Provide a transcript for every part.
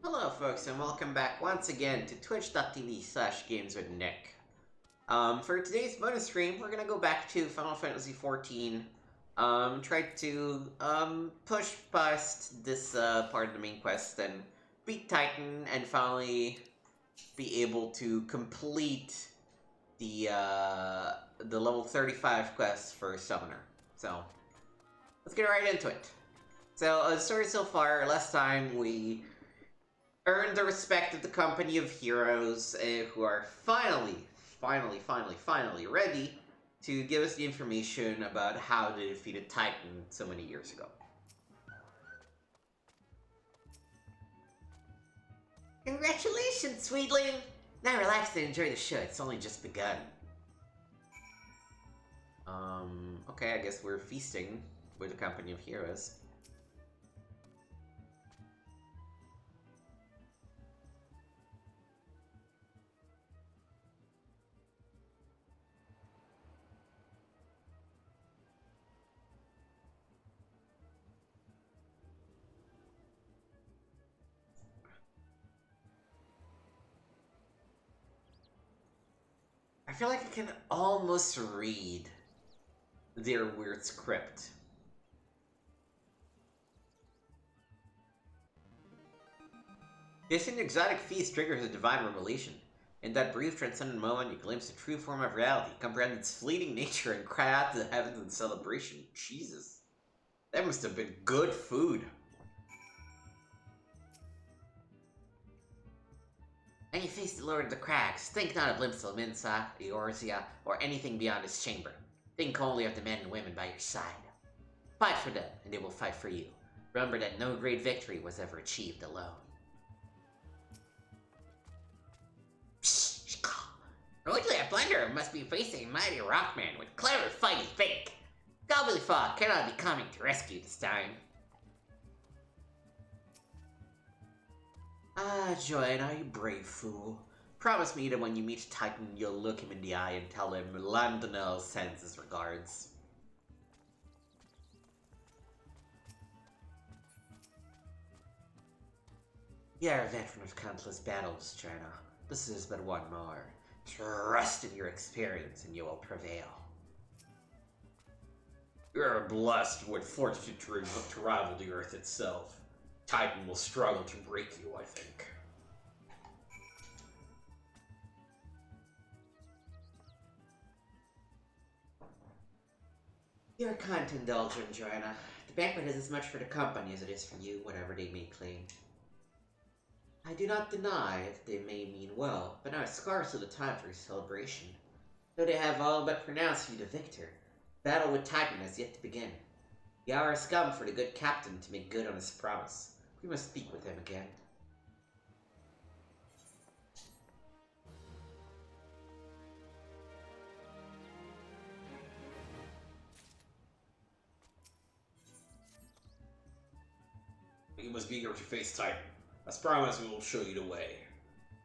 Hello folks and welcome back once again to twitch.tv/gameswithnick. For today's bonus stream, we're gonna go back to Final Fantasy XIV, try to, push past this, part of the main quest and beat Titan and finally be able to complete the level 35 quest for Summoner. So, let's get right into it. So, the story so far, last time we earned the respect of the company of heroes who are finally ready to give us the information about how they defeated Titan so many years ago. Congratulations, sweetling! Now relax and enjoy the show, it's only just begun. Okay, I guess we're feasting with the company of heroes. I feel like I can almost read their weird script. This exotic feast triggers a divine revelation. In that brief transcendent moment, you glimpse the true form of reality, comprehend its fleeting nature, and cry out to the heavens in celebration. Jesus. That must have been good food. When you face the Lord of the Crags, think not of Limsa, Minsa, Eorzea, or anything beyond this chamber. Think only of the men and women by your side. Fight for them, and they will fight for you. Remember that no great victory was ever achieved alone. Royally, a blunderer must be facing a mighty rockman with clever fighty fake. Gobblyfog cannot be coming to rescue this time. Ah, Joanna, you brave fool. Promise me that when you meet Titan, you'll look him in the eye and tell him Landonel sends his regards. You are a veteran of countless battles, Joanna. This is but one more. Trust in your experience and you will prevail. You're blessed with fortitude to rival the Earth itself. Titan will struggle to break you, I think. You're kind to indulge in, Joanna. The banquet is as much for the company as it is for you, whatever they may claim. I do not deny that they may mean well, but now it's scarcely the time for a celebration. Though they have all but pronounced you the victor, battle with Titan has yet to begin. The hour has come for the good captain to make good on his promise. We must speak with him again. You must be here to face Titan. As promised, we will show you the way.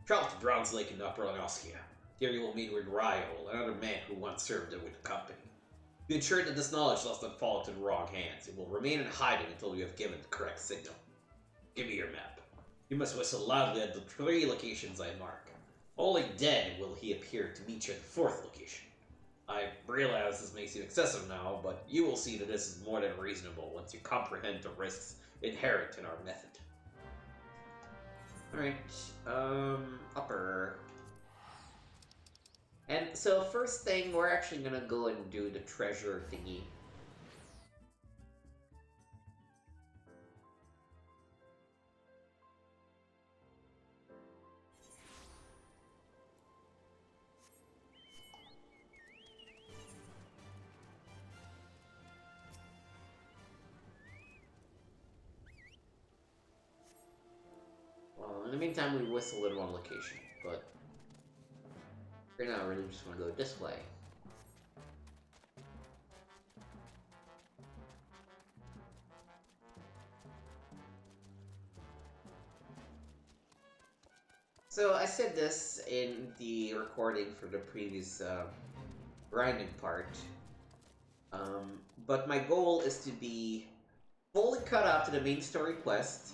Travel to Bronze Lake in Upper Lanoskia. There you will meet with Ryol, another man who once served with the company. Be ensured that this knowledge does not fall into the wrong hands. It will remain in hiding until you have given the correct signal. Give me your map. You must whistle loudly at the 3 locations I mark. Only then will he appear to meet you at the 4th location. I realize this may seem excessive now, but you will see that this is more than reasonable once you comprehend the risks inherent in our method. Alright, upper. And so first thing, we're actually gonna go and do the treasure thingy. Well, in the meantime, we whistle at one location, but right now I really just want to go this way. So I said this in the recording for the previous grinding part, but my goal is to be fully caught up to the main story quest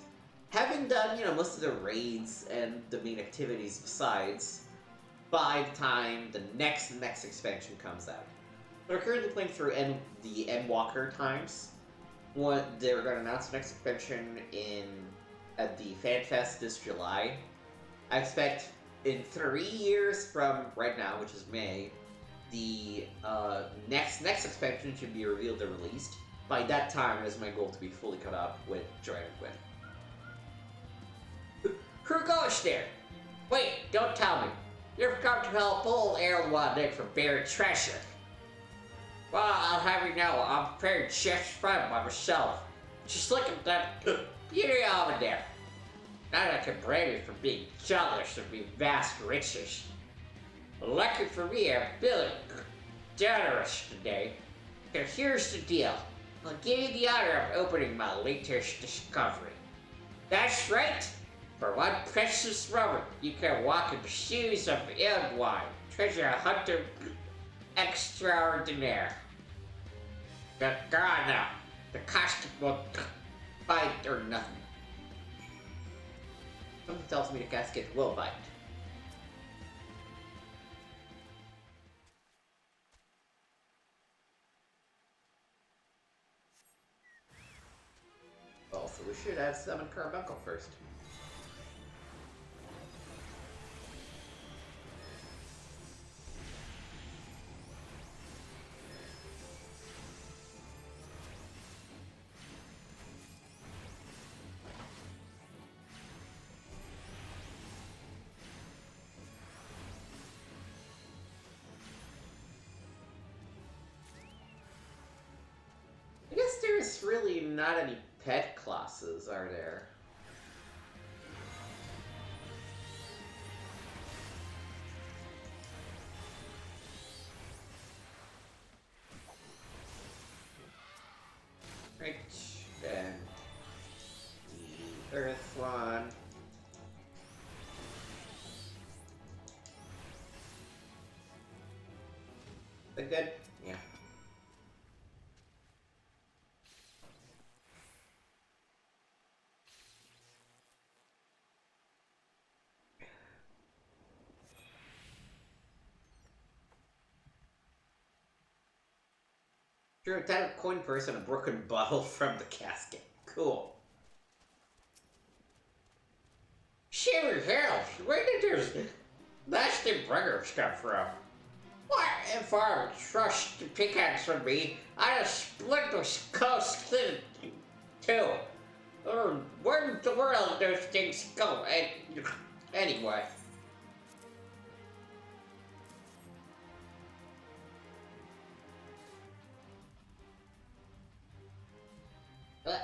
Having done, most of the raids and the main activities besides, by the time the next expansion comes out. We're currently playing through the Endwalker times. They're going to announce the next expansion at the FanFest this July. I expect in 3 years from right now, which is May, the next expansion should be revealed and released. By that time, it is my goal to be fully caught up with Joy and Quinn. Who goes there? Wait, don't tell me. You've come to help old Erlwadnik from buried treasure. Well, I'll have you know, I'm prepared just fine by myself. Just look at that beauty over there. Not that I can blame you for being jealous of your vast riches. Lucky for me, I'm feeling generous today. So here's the deal. I'll give you the honor of opening my latest discovery. That's right. For one precious moment, you can walk in the shoes of Ildwine, treasure hunter extraordinaire. Go on now. The costume will bite or nothing. Something tells me the casket will bite. Also, we should have summon Carbuncle first. I guess there's really not any pet classes, are there? Right, and the Earth one. Is that good? Yeah. Sure, that coin purse and a broken bottle from the casket. Cool. Shiver hell, where did those nasty burgers come from? Why, if I would trust the pickaxe from me, I'd have split those skulls clean too. Where in the world those things go? Anyway.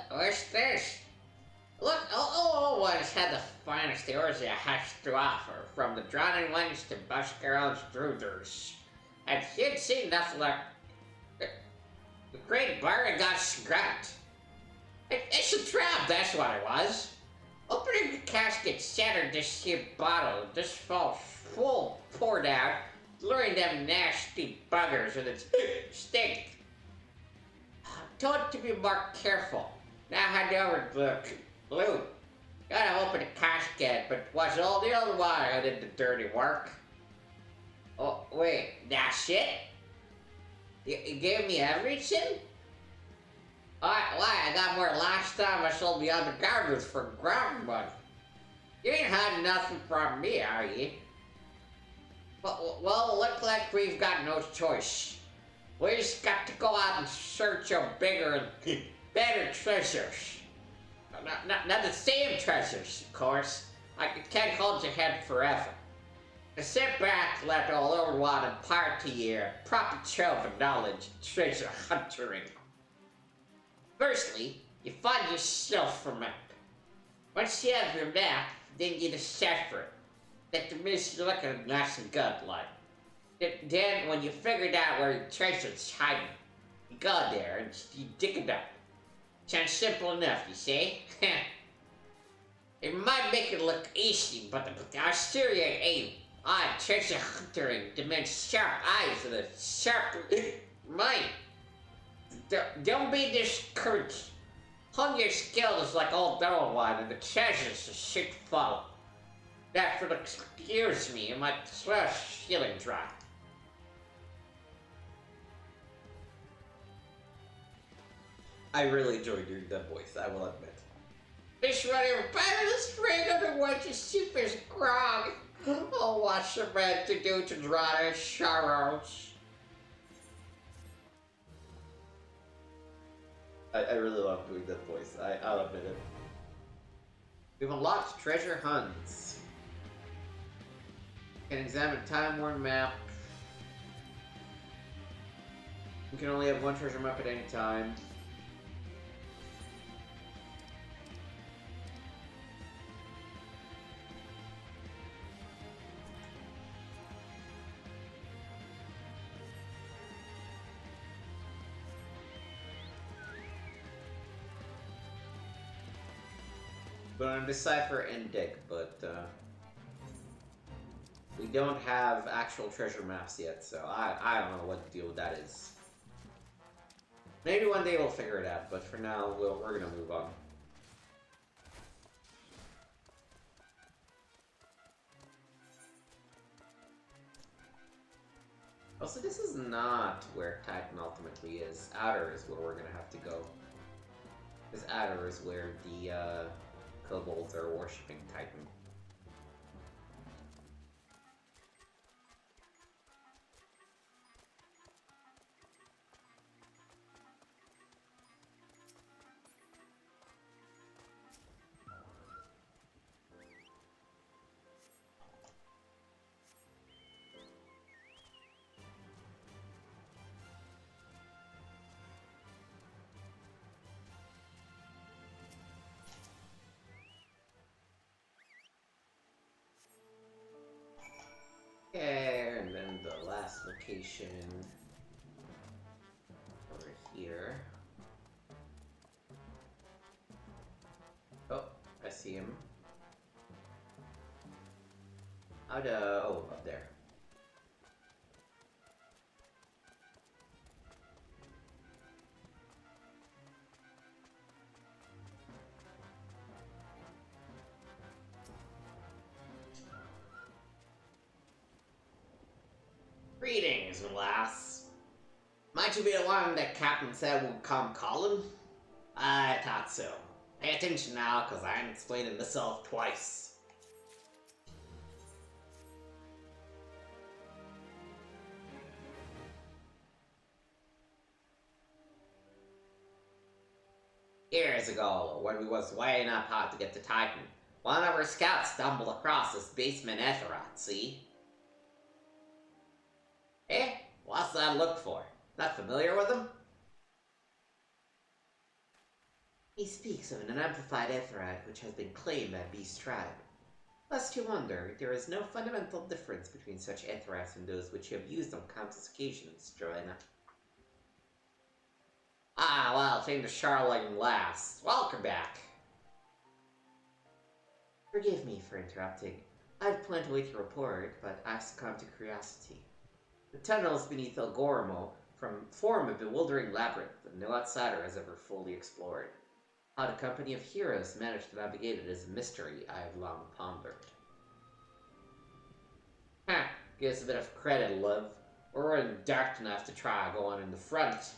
What's this? Look, all ones had the finest Eorzea has to offer, from the Drowning Lands to Buscarons Druders. And you'd seen nothing like the great bargain got scrapped. It's a trap, that's what it was. Opening the casket shattered this here bottle, this false full poured out, luring them nasty buggers with its stink. Told to be more careful. Now hand over the loot. Gotta open the casket, but was all the old one who did the dirty work. Oh, wait, that's it? You gave me everything? Why, I got more last time I sold the other garbage for ground money. You ain't had nothing from me, are you? Well, look like we've got no choice. We just got to go out and search of bigger and better treasures. Not the same treasures, of course. I can't hold your head forever. Sit back, let the Lord one impart to you a proper trove of knowledge and treasure hunting. Firstly, you find yourself a map. Once you have your map, then you decipher it. Let the mission looking nice and good like. Then, when you figured out where your treasure's hiding, you go there and you dig it up. Sounds simple enough, you see? It might make it look easy, but the Australia aim on treasure hunting demands sharp eyes and a sharp mind. Don't be discouraged. Hunger's guild is like old barrel wine, and the treasure's a shit funnel. That would excuse me, and my trash healing dry. I really enjoyed doing that voice, I will admit. This running better than straight under what your soup is grog. Oh, what's the man to do to dry their sorrows? I really love doing that voice, I'll admit it. We've unlocked treasure hunts. Can examine time-worn map. We can only have one treasure map at any time. We're gonna decipher and dig, but we don't have actual treasure maps yet, so I don't know what the deal with that is. Maybe one day we'll figure it out, but for now we're gonna move on. Also, this is not where Titan ultimately is. Outer is where we're gonna have to go. Because Outer is where the kobolds are worshipping Titan. Okay, and then the last location over here. Oh, I see him. Oh, up there. Greetings, lass. Might you be the one that Captain said would come calling? I thought so. Pay attention now, cause I ain't explaining myself twice. Years ago, when we was weighing up how to get to Titan, one of our scouts stumbled across this basement Etherat, see? Eh? What's that look for? Not familiar with him? He speaks of an amplified Etherat which has been claimed by Beast Tribe. Lest you wonder, there is no fundamental difference between such Etherats and those which you have used on countless occasions, Joanna. Ah, well, came to Charlotte last. Welcome back. Forgive me for interrupting. I've planned to wait your report, but I've succumbed to curiosity. The tunnels beneath El Gormo form a bewildering labyrinth that no outsider has ever fully explored. How the company of heroes managed to navigate it is a mystery I have long pondered. Ha! Give us a bit of credit, love. We're dark enough to try going in the front.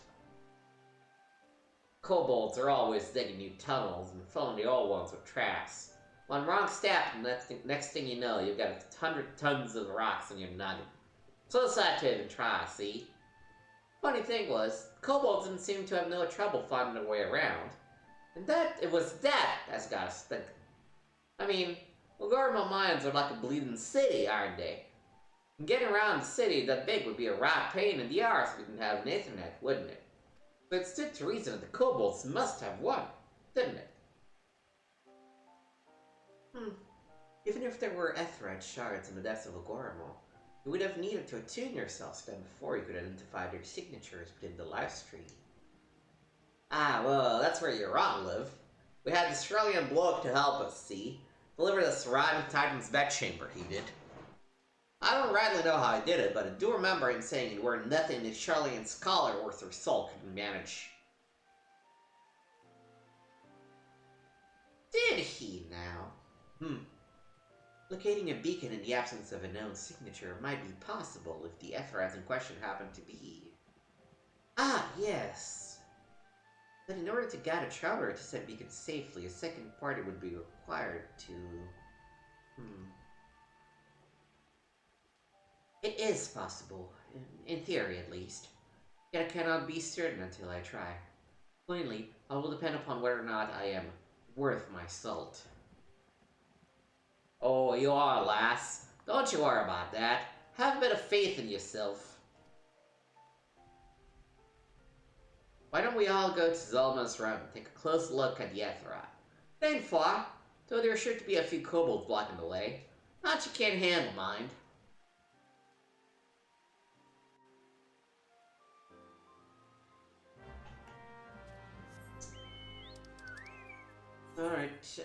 Kobolds are always digging new tunnels and filling the old ones with trash. One wrong step, and next thing you know, you've got 100 tons of rocks in your nugget. So decided to even try, see? Funny thing was, kobolds didn't seem to have no trouble finding their way around. And it was that that's got us thinking. I mean, Lagorma mines are like a bleeding city, aren't they? And getting around the city that big would be a right pain in the arse if we didn't have an Ethernet, wouldn't it? But it stood to reason that the kobolds must have won, didn't it? Even if there were Etherite shards in the depths of Lagormo, you would have needed to attune yourselves to them before you could identify their signatures within the live stream. Ah, well, that's where you're wrong, Liv. We had the Australian bloke to help us, see? Delivered us right in Titan's bedchamber, he did. I don't rightly know how he did it, but I do remember him saying it were nothing the Australian scholar worth their salt couldn't manage. Did he now? Locating a beacon in the absence of a known signature might be possible if the Ethereals in question happen to be. Ah, yes. But in order to guide a traveler to said beacon safely, a second party would be required to... It is possible, in theory at least. Yet I cannot be certain until I try. Plainly, all will depend upon whether or not I am worth my salt. Oh, you are, lass. Don't you worry about that. Have a bit of faith in yourself. Why don't we all go to Zelma's room and take a close look at the Etherat? It ain't far, though there are sure to be a few kobolds blocking the way. Not you can't handle, mind. Alright,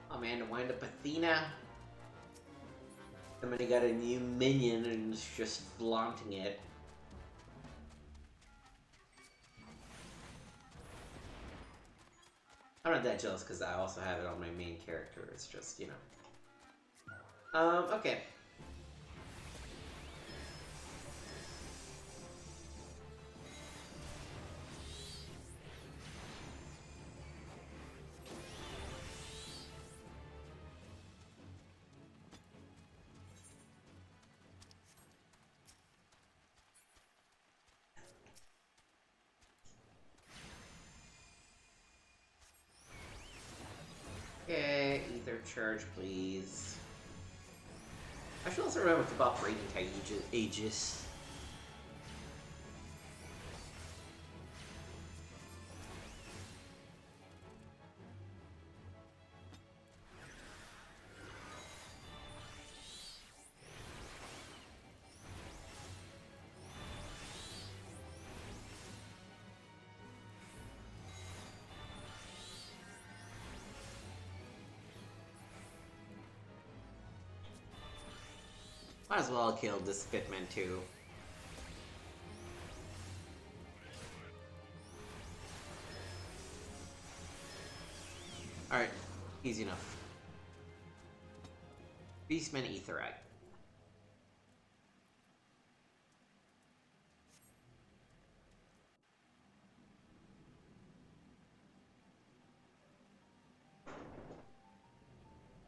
oh man, to wind up Athena. Somebody got a new minion and is just flaunting it. I'm not that jealous because I also have it on my main character. It's just, you know. Okay. Okay, ether charge, please. I should also remember to buff Raging Tide Aegis. Might as well kill this Fitman too. Alright, easy enough. Beastman Aetherite.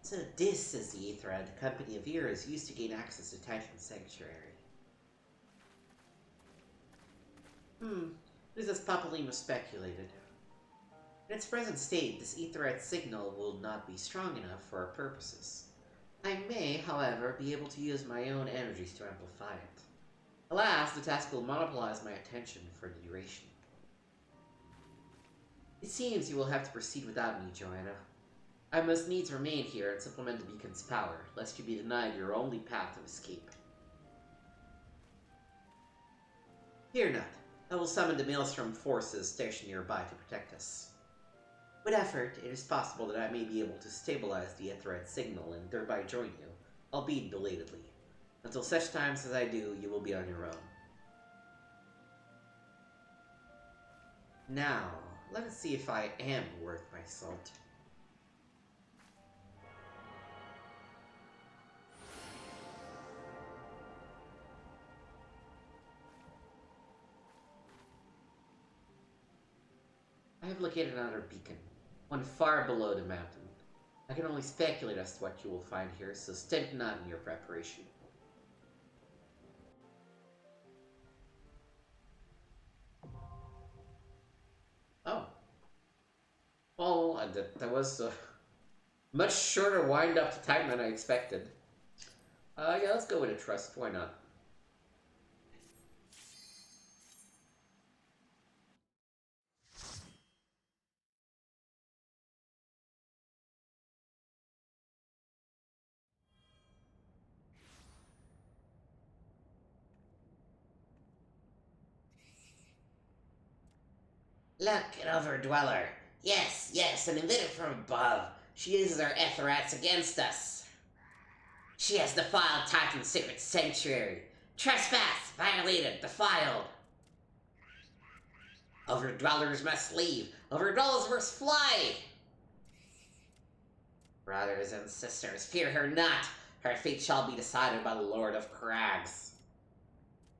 So this is the Aetherite the Company of Eras used to gain access to Titan's Sanctuary. It is as Papalima speculated. In its present state, this Aetherite signal will not be strong enough for our purposes. I may, however, be able to use my own energies to amplify it. Alas, the task will monopolize my attention for the duration. It seems you will have to proceed without me, Joanna. I must needs remain here and supplement the beacon's power, lest you be denied your only path of escape. Fear not. I will summon the Maelstrom forces stationed nearby to protect us. With effort, it is possible that I may be able to stabilize the Aetherite signal and thereby join you, albeit belatedly. Until such times as I do, you will be on your own. Now, let us see if I am worth my salt. I have located another beacon, one far below the mountain. I can only speculate as to what you will find here, so stint not in your preparation. Oh. Well, that was a much shorter wind-up to time than I expected. Yeah, let's go with a trust. Why not? Look, an overdweller. Yes, yes, an invader from above. She uses her Etherites against us. She has defiled Titan's secret sanctuary. Trespass! Violated! Defiled! Overdwellers must leave! Overdwellers must fly! Brothers and sisters, fear her not! Her fate shall be decided by the Lord of Crags.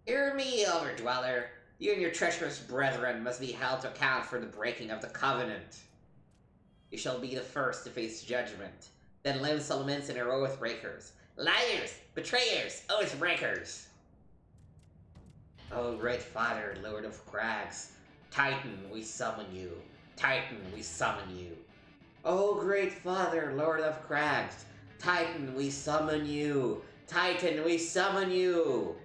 Hear me, Overdweller! You and your treacherous brethren must be held to account for the breaking of the covenant. You shall be the first to face judgment. Then live settlements and your oath breakers. Liars! Betrayers! Oath breakers! O great father, Lord of Crags, Titan, we summon you. Titan, we summon you. O great father, Lord of Crags, Titan, we summon you. Titan, we summon you.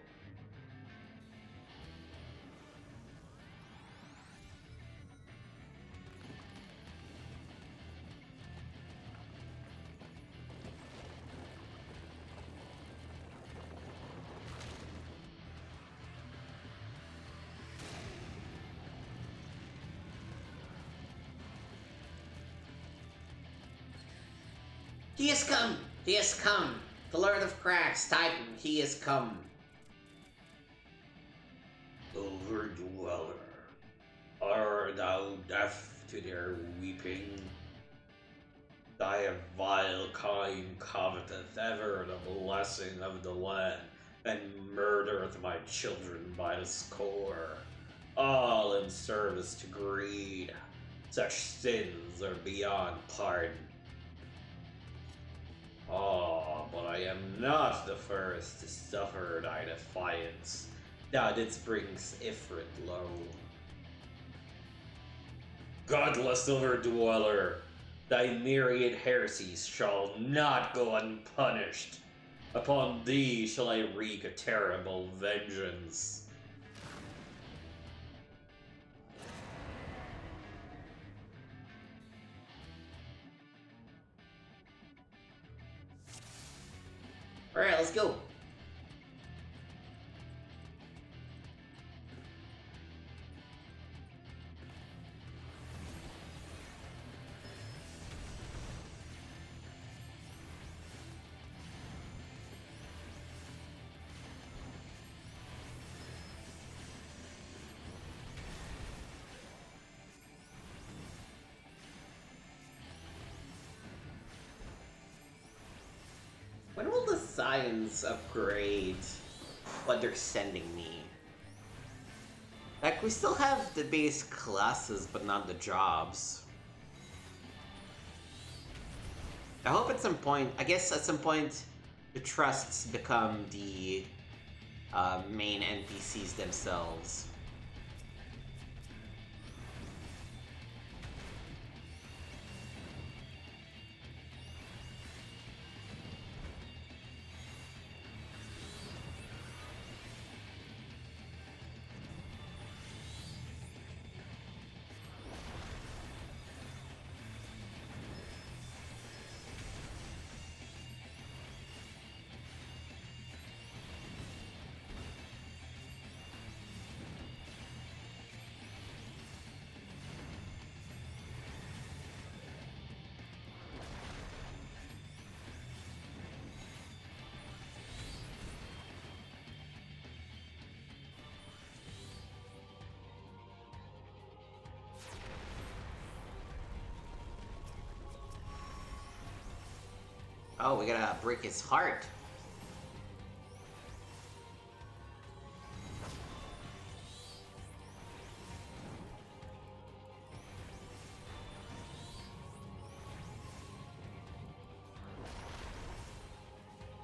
He has come! He has come! The Lord of Cracks, Titan, he has come! Overdweller, art thou deaf to their weeping? Thy vile kind coveteth ever the blessing of the land, and murdereth my children by the score, all in service to greed. Such sins are beyond pardon. Oh, but I am not the first to suffer thy defiance. Thou didst bring Ifrit low. Godless overdweller, thy myriad heresies shall not go unpunished. Upon thee shall I wreak a terrible vengeance. Alright, let's go. When will the science upgrade what they're sending me? Like, we still have the base classes, but not the jobs. I hope at some point, I guess at some point, the trusts become the main NPCs themselves. Oh, we gotta break his heart.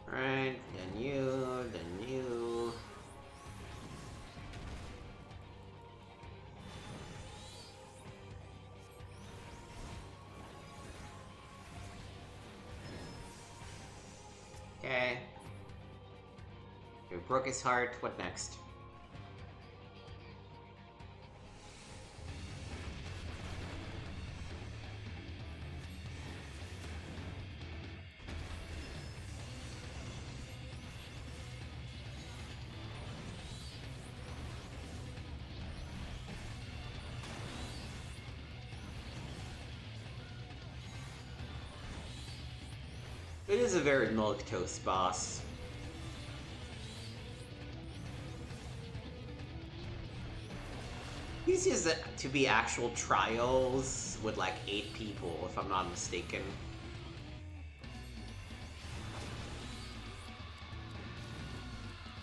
Alright, then you, then you. Okay. We broke his heart. What next? It is a very milquetoast boss. These used to be actual trials with like 8 people, if I'm not mistaken.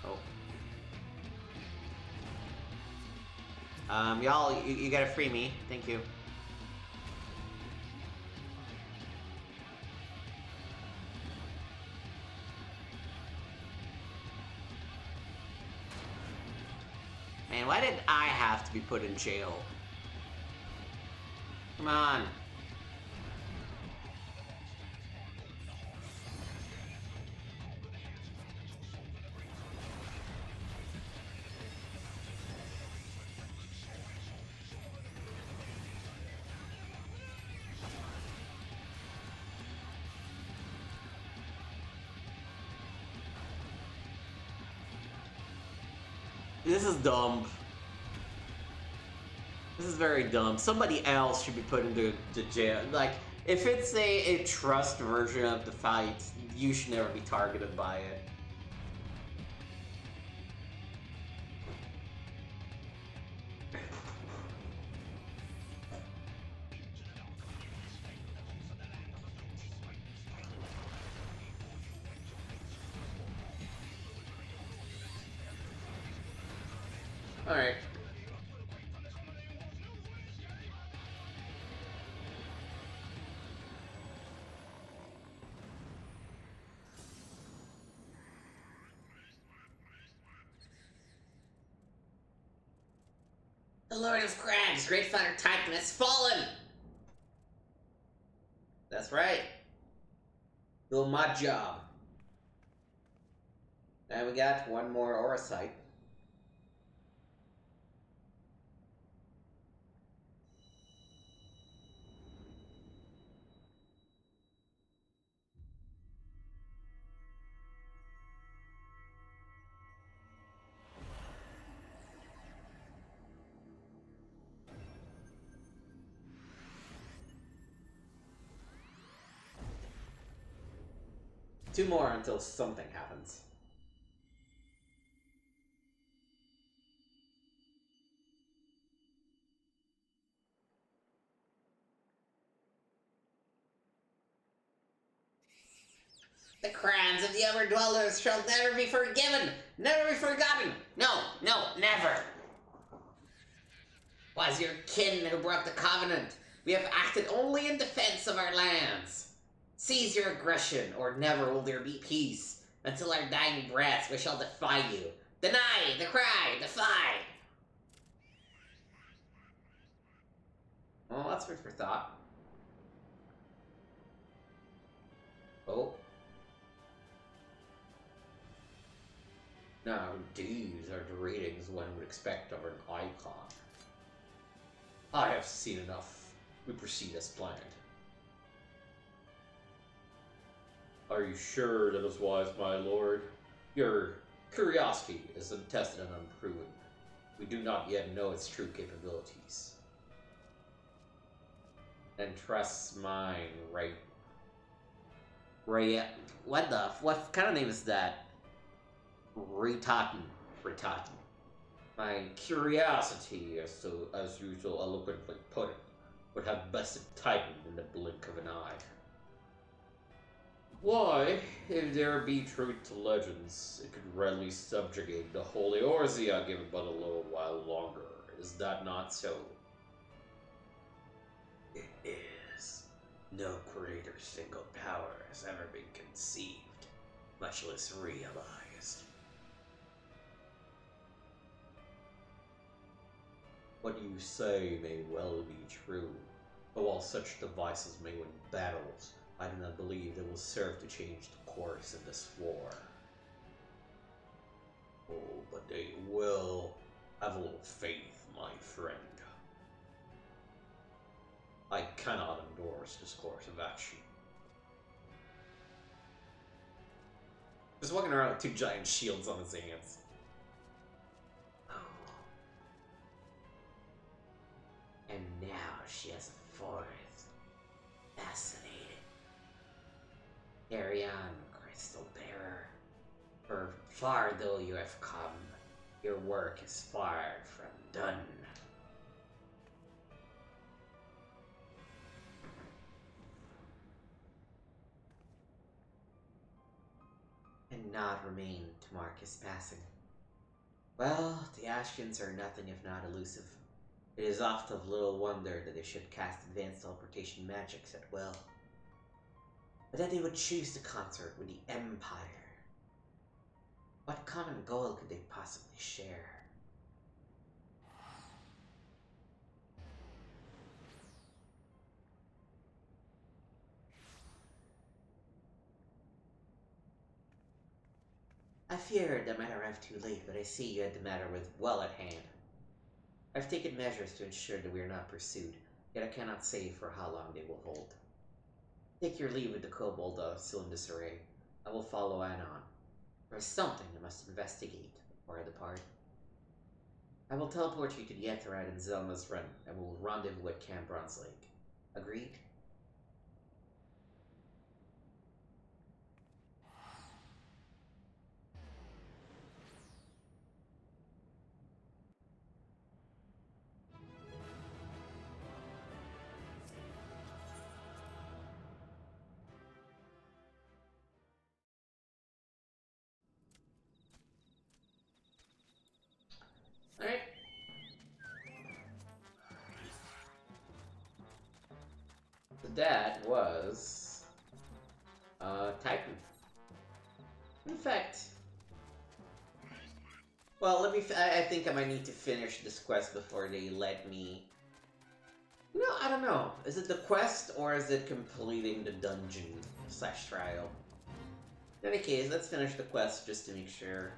Oh. Y'all, you gotta free me. Thank you. Man, why did I have to be put in jail? Come on. This is dumb. This is very dumb. Somebody else should be put into jail. Like, if it's a trust version of the fight, you should never be targeted by it. Alright. The Lord of Crags, Great Thunder Titan, has fallen! That's right. Doing my job. And we got one more aura site. Two more until something happens. The crimes of the Overdwellers shall never be forgiven, never be forgotten. No, never. Was your kin who broke the covenant. We have acted only in defense of our lands. Cease your aggression, or never will there be peace. Until our dying breaths, we shall defy you. Deny, decry, defy. Well, that's food for thought. Oh. Now, these are the ratings one would expect of an icon. I have seen enough. We proceed as planned. Are you sure that is wise, my lord? Your curiosity is untested and unproven. We do not yet know its true capabilities. And trust mine, right? What kind of name is that? Retaten. My curiosity, as you so eloquently put it, would have bested Titan in the blink of an eye. Why, if there be truth to legends, it could readily subjugate the holy Orzia given but a little while longer. Is that not so? It is. No greater single power has ever been conceived, much less realized. What you say may well be true, but while such devices may win battles, I do not believe they will serve to change the course of this war. Oh, but they will. Have a little faith, my friend. I cannot endorse this course of action. Just walking around with two giant shields on his hands. And now she has a fourth. Fascinating. Carry on, Crystal Bearer. For far though you have come, your work is far from done. And not remain to mark his passing. Well, the Ashkins are nothing if not elusive. It is oft of little wonder that they should cast advanced teleportation magics at will. But that they would choose to consort with the Empire. What common goal could they possibly share? I feared I might arrive too late, but I see you had the matter well at hand. I've taken measures to ensure that we are not pursued, yet I cannot say for how long they will hold. Take your leave with the kobold still in disarray. I will follow Anon. There is something I must investigate before I depart. I will teleport you to the Aetheryte and Zelma's Run, and we will rendezvous at Camp Bronze Lake. Agreed? Alright. So that was Titan. In fact, well, I think I might need to finish this quest before they let me. No, I don't know. Is it the quest or is it completing the dungeon / trial? In any case, let's finish the quest just to make sure.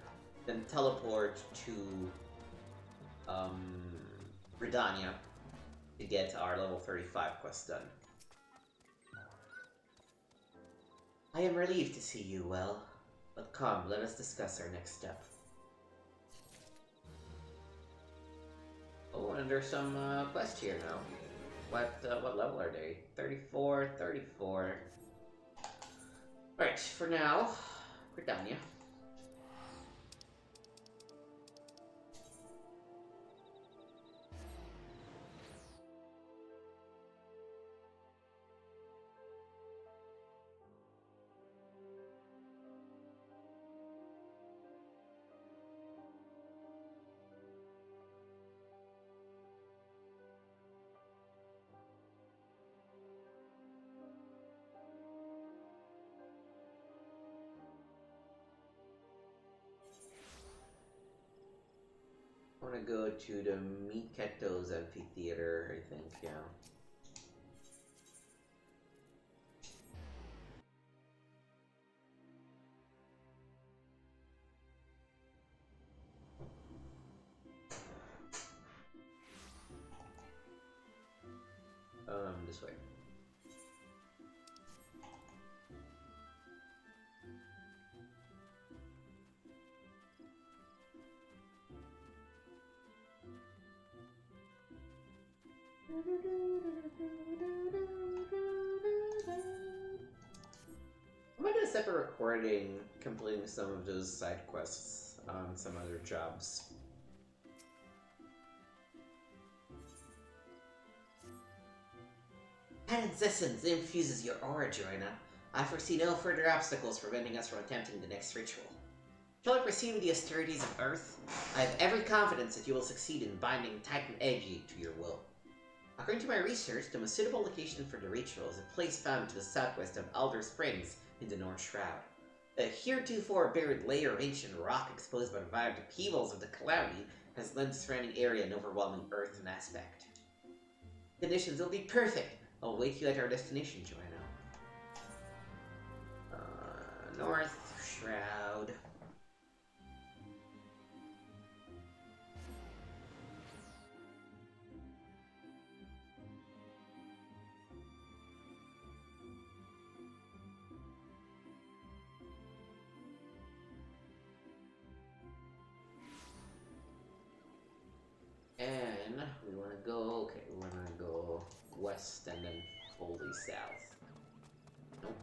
Then teleport to Redania to get our level 35 quest done. I am relieved to see you well, but come, let us discuss our next step. Oh, and there's some quests here now. What level are they? 34, 34. Alright, for now, Redania. I want to go to the Miketos Amphitheater, I think, yeah. This way. I might do a separate recording completing some of those side quests on some other jobs. Penance essence infuses your aura, Joanna. I foresee no further obstacles preventing us from attempting the next ritual. Shall I proceed with the austerities of Earth? I have every confidence that you will succeed in binding Titan Edgy to your will. According to my research, the most suitable location for the ritual is a place found to the southwest of Alder Springs in the North Shroud. A heretofore buried layer of ancient rock exposed by the violent upheavals of the calamity has lent the surrounding area an overwhelming earthen aspect. Conditions will be perfect. I'll wait you at our destination, Joanna. North Shroud. And we want to go, okay, we want to go west and then fully south. Nope.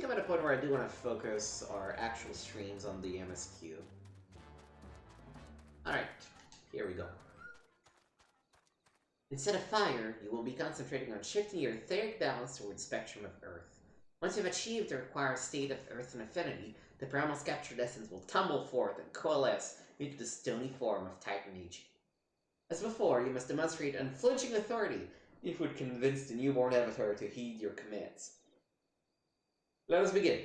think I'm at a point where I do want to focus our actual streams on the MSQ. Alright, here we go. Instead of fire, you will be concentrating on shifting your etheric balance towards spectrum of Earth. Once you've achieved the required state of Earth and affinity, the primal's captured essence will tumble forth and coalesce into the stony form of Titan Age. As before, you must demonstrate unflinching authority if you would convince the newborn avatar to heed your commands. Let us begin.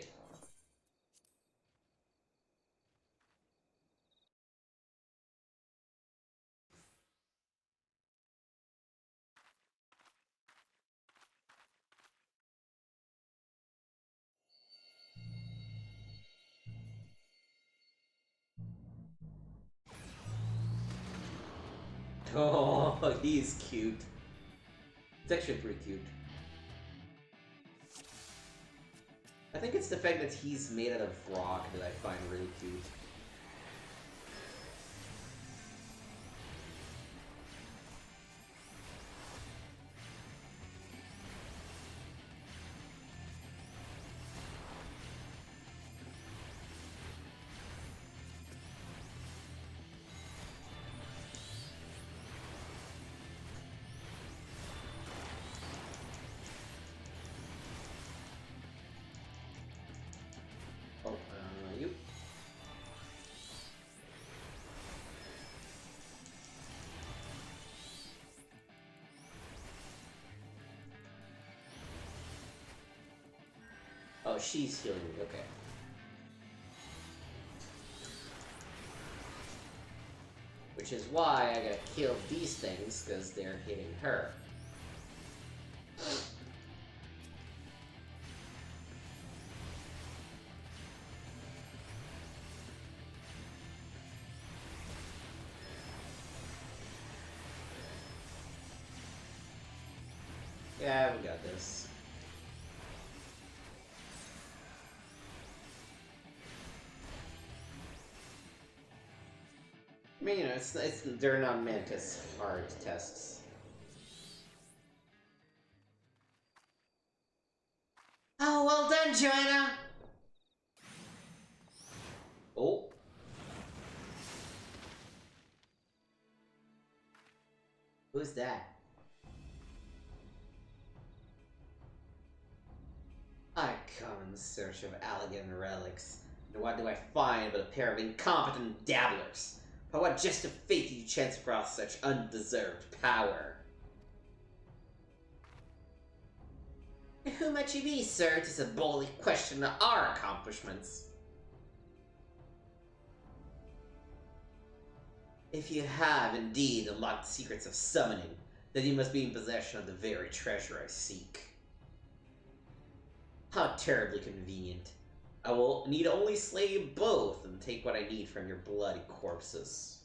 Oh, he's cute. It's actually pretty cute. I think it's the fact that he's made out of rock that I find really cute. Oh, you. Oh, she's healing me, okay. Which is why I gotta kill these things, because they're hitting her. Yeah, we got this. I mean, you know, they're not meant as hard tests. Oh, well done, Joanna! Oh. Who's that? I come in search of elegant relics. And what do I find but a pair of incompetent dabblers? By what just of fate did you chance across such undeserved power? Who might you be, sir? 'Tis a boldly question our accomplishments. If you have indeed unlocked the secrets of summoning, then you must be in possession of the very treasure I seek. How terribly convenient. I will need only slay you both and take what I need from your bloody corpses.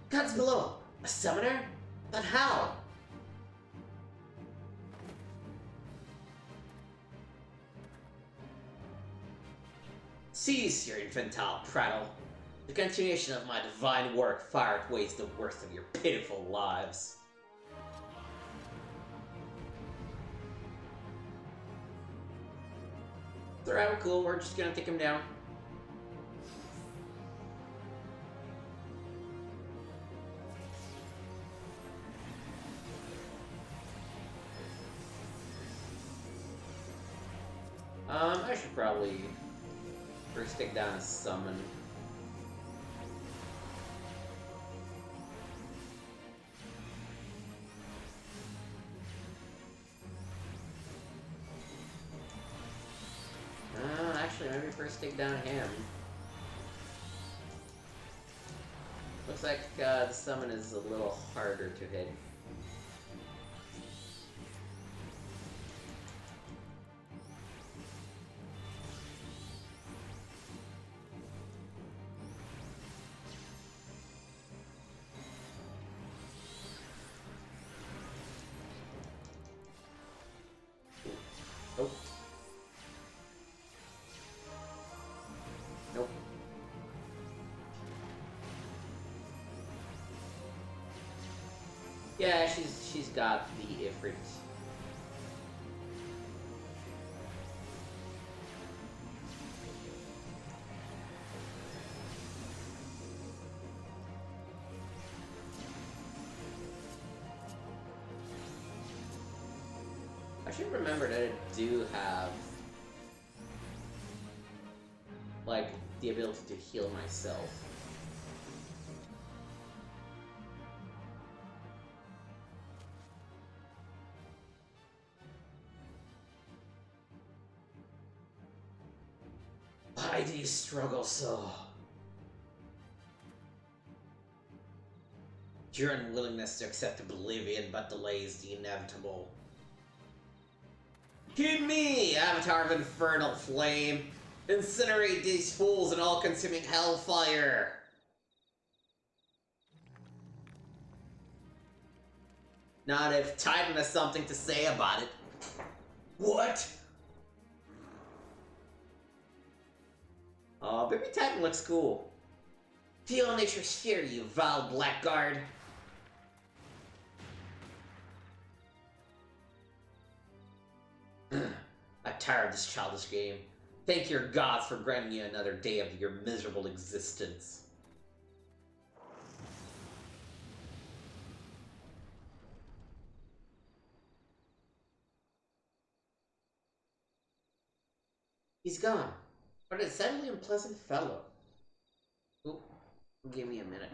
Gods below! A summoner? But how? Cease your infantile prattle. The continuation of my divine work far outweighs the worth of your pitiful lives. It's alright, we're cool, we're just gonna take him down. I should probably first take down a summon. Actually, maybe first take down him. Looks like the summon is a little harder to hit. Oh. Nope. Yeah, she's got the Ifrit. I should remember that I do have like the ability to heal myself. Why do you struggle so? Your unwillingness to accept oblivion but delays the inevitable. Heed me, Avatar of Infernal Flame! Incinerate these fools in all-consuming hellfire! Not if Titan has something to say about it. What? Oh, baby Titan looks cool. Feel nature's fear, you vile blackguard. I'm tired of this childish game. Thank your gods for granting you another day of your miserable existence. He's gone. What a decidedly unpleasant fellow. Oop, give me a minute.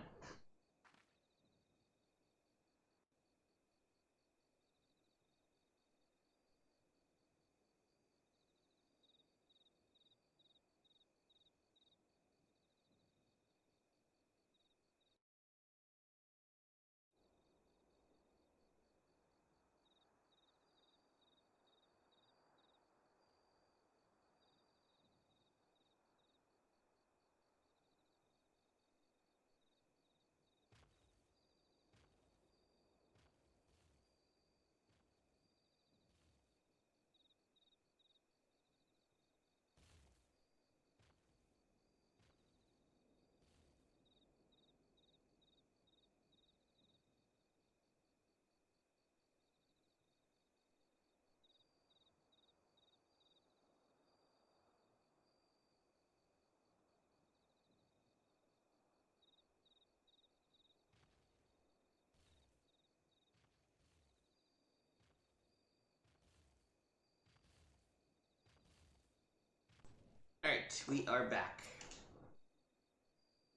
Alright, we are back.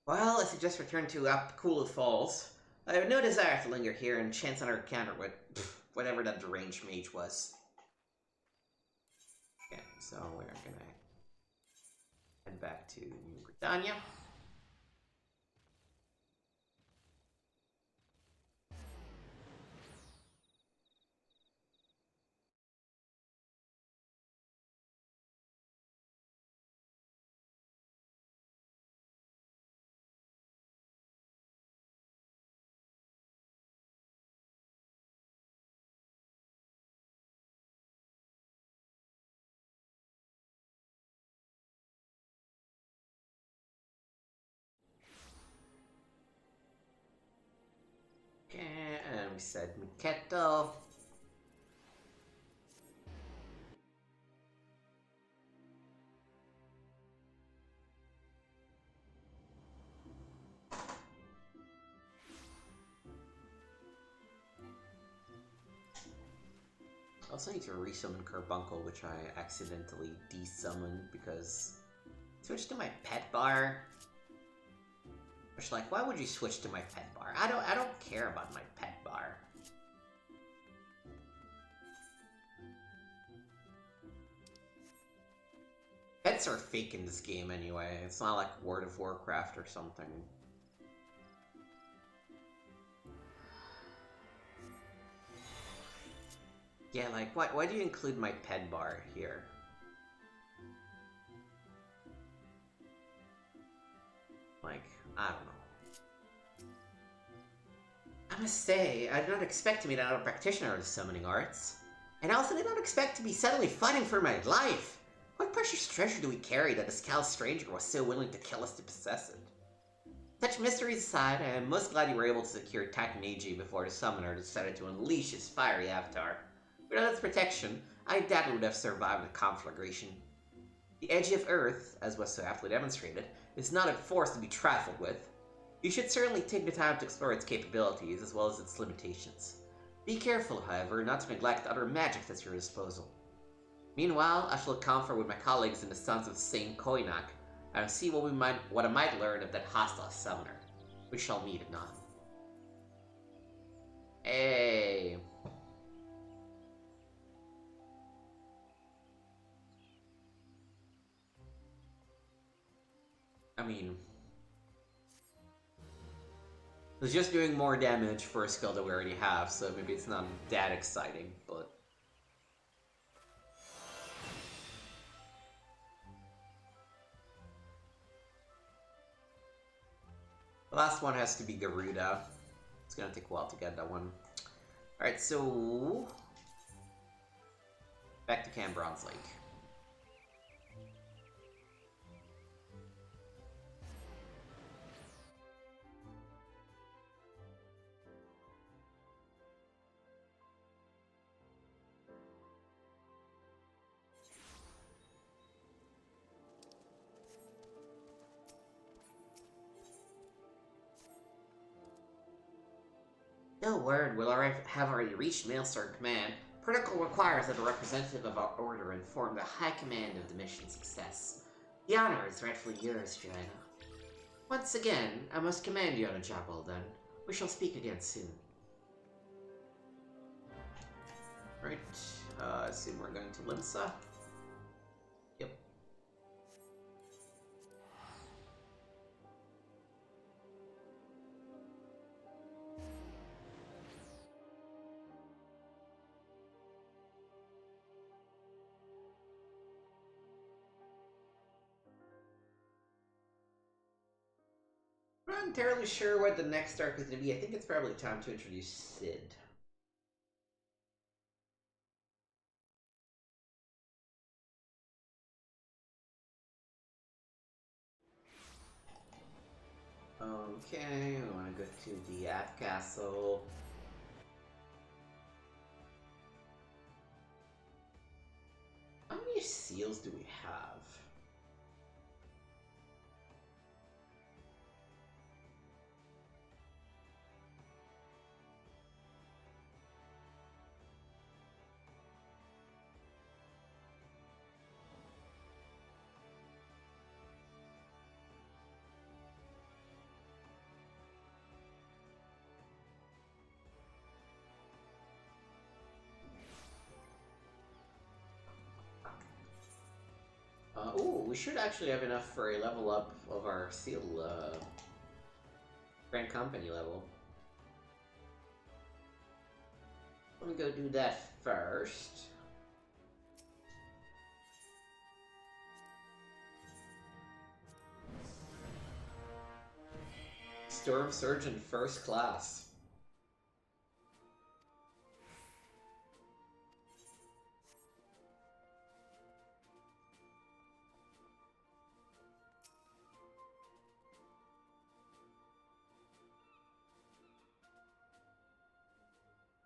Well, I suggest return to Apakula Falls. I have no desire to linger here and chance another encounter with whatever that deranged mage was. Okay, so we're gonna head back to New Britannia. Okay, and we said Miketo. I also need to resummon Carbuncle, which I accidentally desummoned because I switched to my pet bar. Which, like, why would you switch to my pet bar? I don't care about my pet bar. Pets are fake in this game anyway. It's not like World of Warcraft or something. Yeah, like, why do you include my pet bar here? Like, I don't know. I must say, I did not expect to meet another practitioner of the summoning arts. And I also did not expect to be suddenly fighting for my life. What precious treasure do we carry that this callous stranger was so willing to kill us to possess it? Such mysteries aside, I am most glad you were able to secure Titan AG before the summoner decided to unleash his fiery avatar. Without its protection, I doubt it would have survived the conflagration. The edge of Earth, as was so aptly demonstrated, is not a force to be trifled with. You should certainly take the time to explore its capabilities as well as its limitations. Be careful, however, not to neglect other magics at your disposal. Meanwhile, I shall confer with my colleagues in the Sons of Saint Koinak and see what I might learn of that hostile summoner. We shall meet anon. Hey. I mean, it's just doing more damage for a skill that we already have, so maybe it's not that exciting, but... The last one has to be Garuda. It's gonna take a while to get that one. Alright, so... back to Camp Bronze Lake. No word will have already reached Maelstrom Command. Protocol requires that a representative of our order inform the High Command of the mission's success. The honor is rightfully yours, Joanna. Once again, I must commend you on a job well done. We shall speak again soon. Right, I assume we're going to Limsa. Yep. I'm not entirely sure what the next arc is going to be. I think it's probably time to introduce Sid. Okay, we want to go to the Ath Castle. How many seals do we have? Ooh, we should actually have enough for a level up of our seal, Grand Company level. Let me go do that first. Storm Surgeon First Class.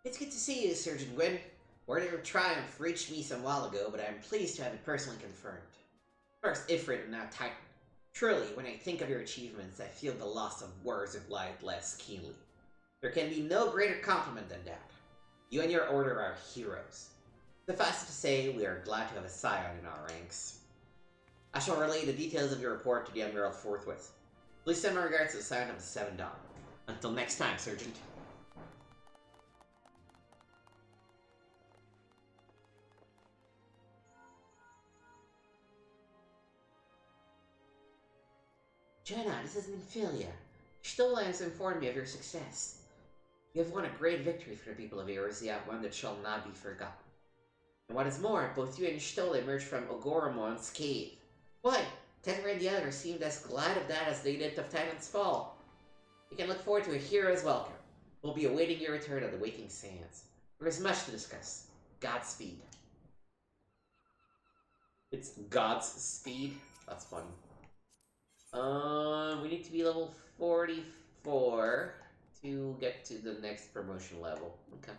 It's good to see you, Surgeon Gwyn. Word of your triumph reached me some while ago, but I am pleased to have it personally confirmed. First Ifrit and now Titan. Truly, when I think of your achievements, I feel the loss of words of light less keenly. There can be no greater compliment than that. You and your order are heroes. Suffice it to say, we are glad to have a scion in our ranks. I shall relay the details of your report to the Admiral forthwith. Please send my regards to the Scion of the Seven Dawn. Until next time, Sergeant. Jenna, this is Nymphilia. Stola has informed me of your success. You have won a great victory for the people of Eorzea, one that shall not be forgotten. And what is more, both you and Stola emerged from Ogoromon's cave. Why, Tenra and the others seemed as glad of that as they did of Titan's fall. You can look forward to a hero's welcome. We'll be awaiting your return on the Waking Sands. There is much to discuss. Godspeed. It's God's speed? That's funny. We need to be level 44 to get to the next promotion level. Okay.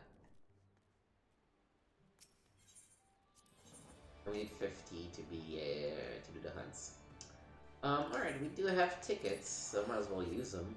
We need 50 to be to do the hunts. Alright, we do have tickets, so might as well use them.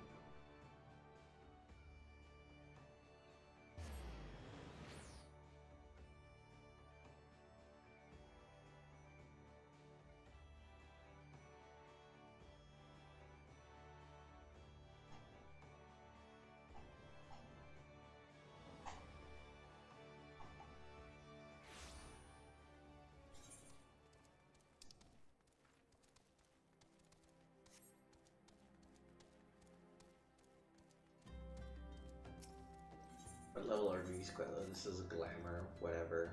What level are these? This is a glamour, whatever.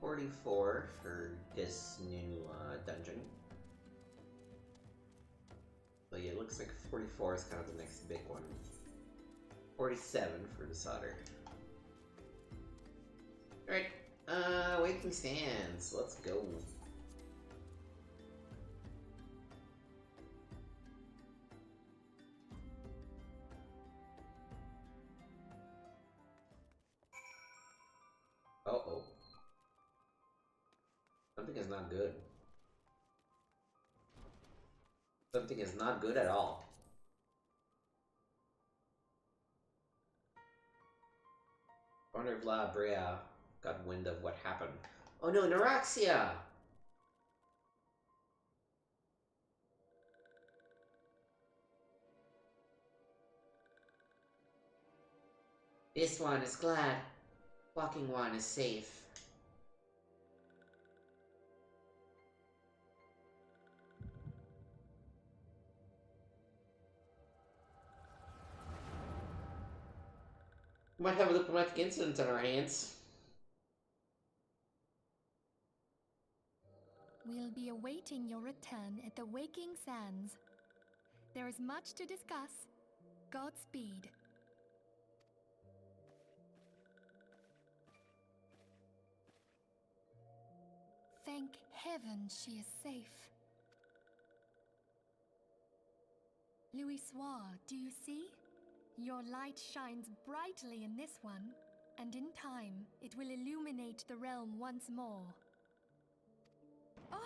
$44 for this new dungeon. So yeah, it looks like 44 is kind of the next big one. 47 for the solder. Alright, Waking Sands, let's go. Uh-oh. Something is not good. Something is not good at all. I wonder if La Brea got wind of what happened. Oh no, Neuraxia! This one is glad. Walking one is safe. We might have a diplomatic incident on our hands. We'll be awaiting your return at the Waking Sands. There is much to discuss. Godspeed. Thank heaven she is safe. Louisoix, do you see? Your light shines brightly in this one, and in time it will illuminate the realm once more. Oh!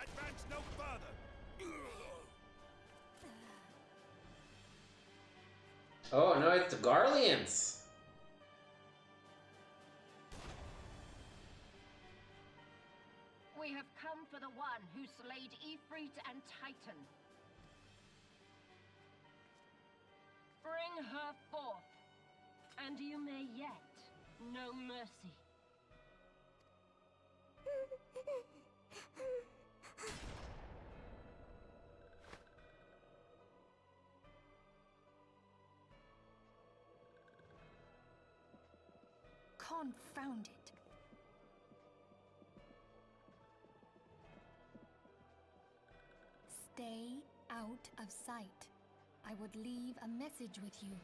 Advance no further! Oh no, it's the Garleans! We have come for the one who slayed Ifrit and Titan. Bring her forth, and you may yet know mercy. Confound it. Stay out of sight. I would leave a message with you.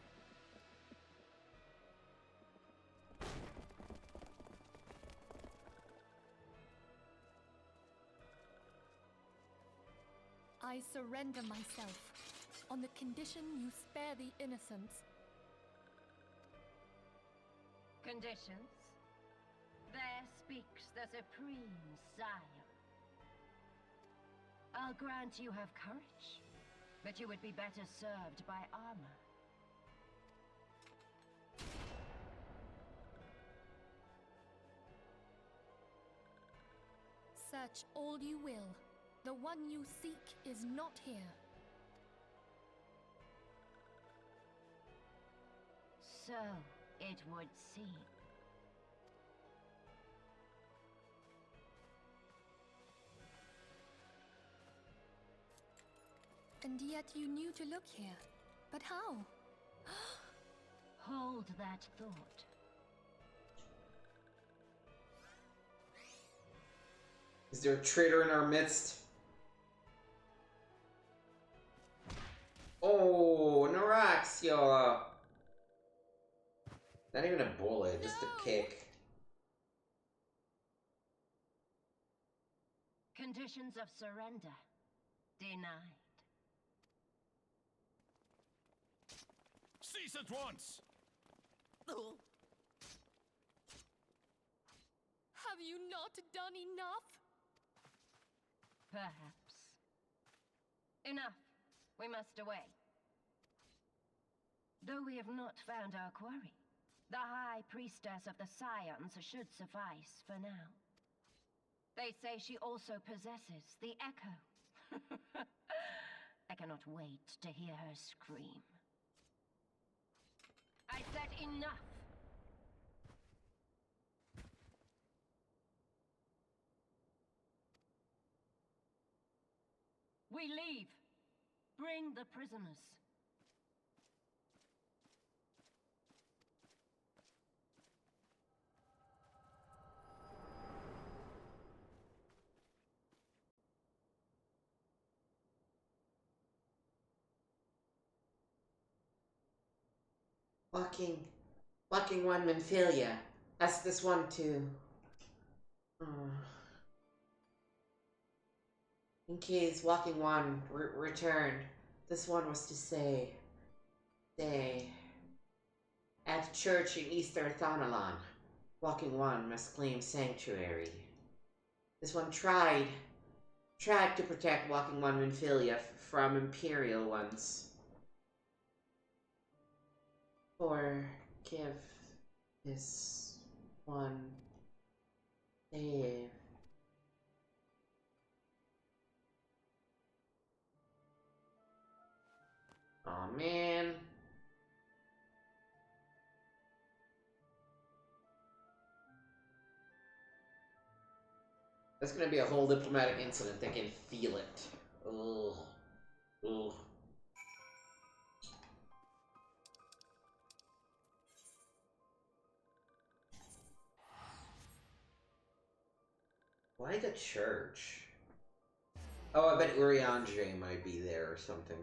I surrender myself, on the condition you spare the innocents. Conditions? There speaks the Supreme Sire. I'll grant you have courage, but you would be better served by armor. Search all you will. The one you seek is not here. So it would seem. And yet you knew to look here. But how? Hold that thought. Is there a traitor in our midst? Oh, Neuraxia! Not even a bullet, just a No! kick. Conditions of surrender denied. Cease at once! Have you not done enough? Perhaps. Enough. We must away. Though we have not found our quarry, the High Priestess of the Scions should suffice for now. They say she also possesses the Echo. I cannot wait to hear her scream. I said enough! We leave. Bring the prisoners. Walking one Menphilia. Ask this one too. In case Walking One returned, this one was to say, at church in Easter Thanalan, Walking One must claim sanctuary. This one tried to protect Walking One Menphilia from Imperial ones. Forgive this one save. Aw, man. That's gonna be a whole diplomatic incident. They can feel it. Ugh. Ugh. Why the church? Oh, I bet Urianger might be there or something.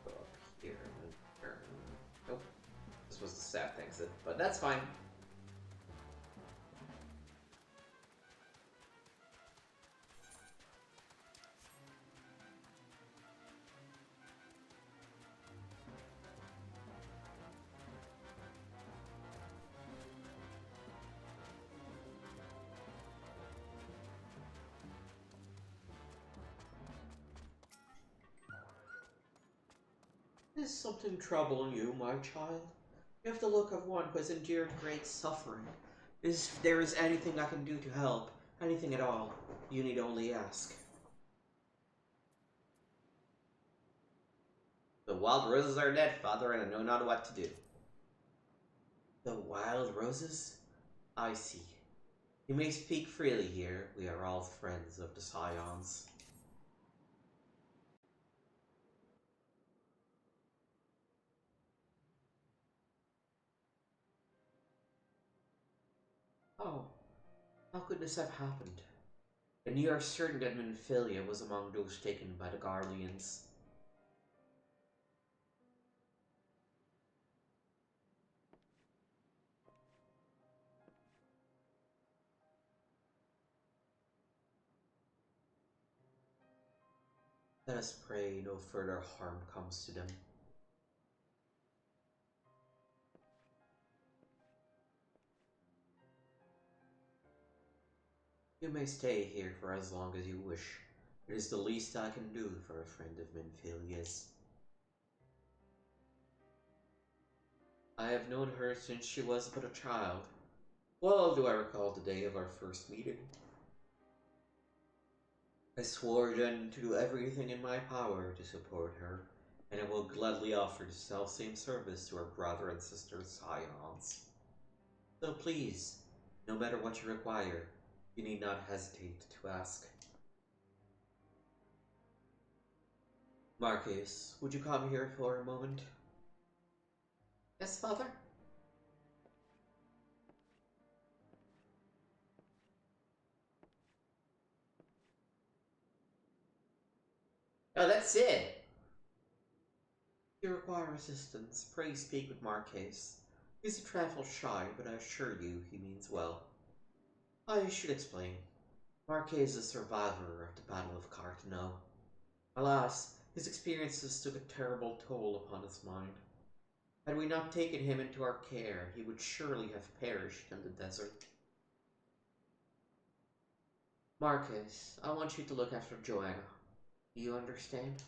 Go up here and then turn. Nope. This was the south exit, but that's fine. Is something troubling you, my child? You have the look of one who has endured great suffering. If there is anything I can do to help, anything at all, you need only ask. The wild roses are dead, father, and I know not what to do. The wild roses? I see. You may speak freely here. We are all friends of the Scions. Oh, how could this have happened? And you are certain that Menphilia was among those taken by the Guardians. Let us pray no further harm comes to them. You may stay here for as long as you wish. It is the least I can do for a friend of Menphilia's. I have known her since she was but a child. Well do I recall the day of our first meeting. I swore then to do everything in my power to support her, and I will gladly offer the self-same service to her brother and sister Scions. So please, no matter what you require, you need not hesitate to ask. Marcus, would you come here for a moment? Yes, father? Oh, that's it! If you require assistance, pray speak with Marques. He's a trifle shy, but I assure you he means well. I should explain. Marques is a survivor of the Battle of Cartano. Alas, his experiences took a terrible toll upon his mind. Had we not taken him into our care, he would surely have perished in the desert. Marcus, I want you to look after Joanna. Do you understand?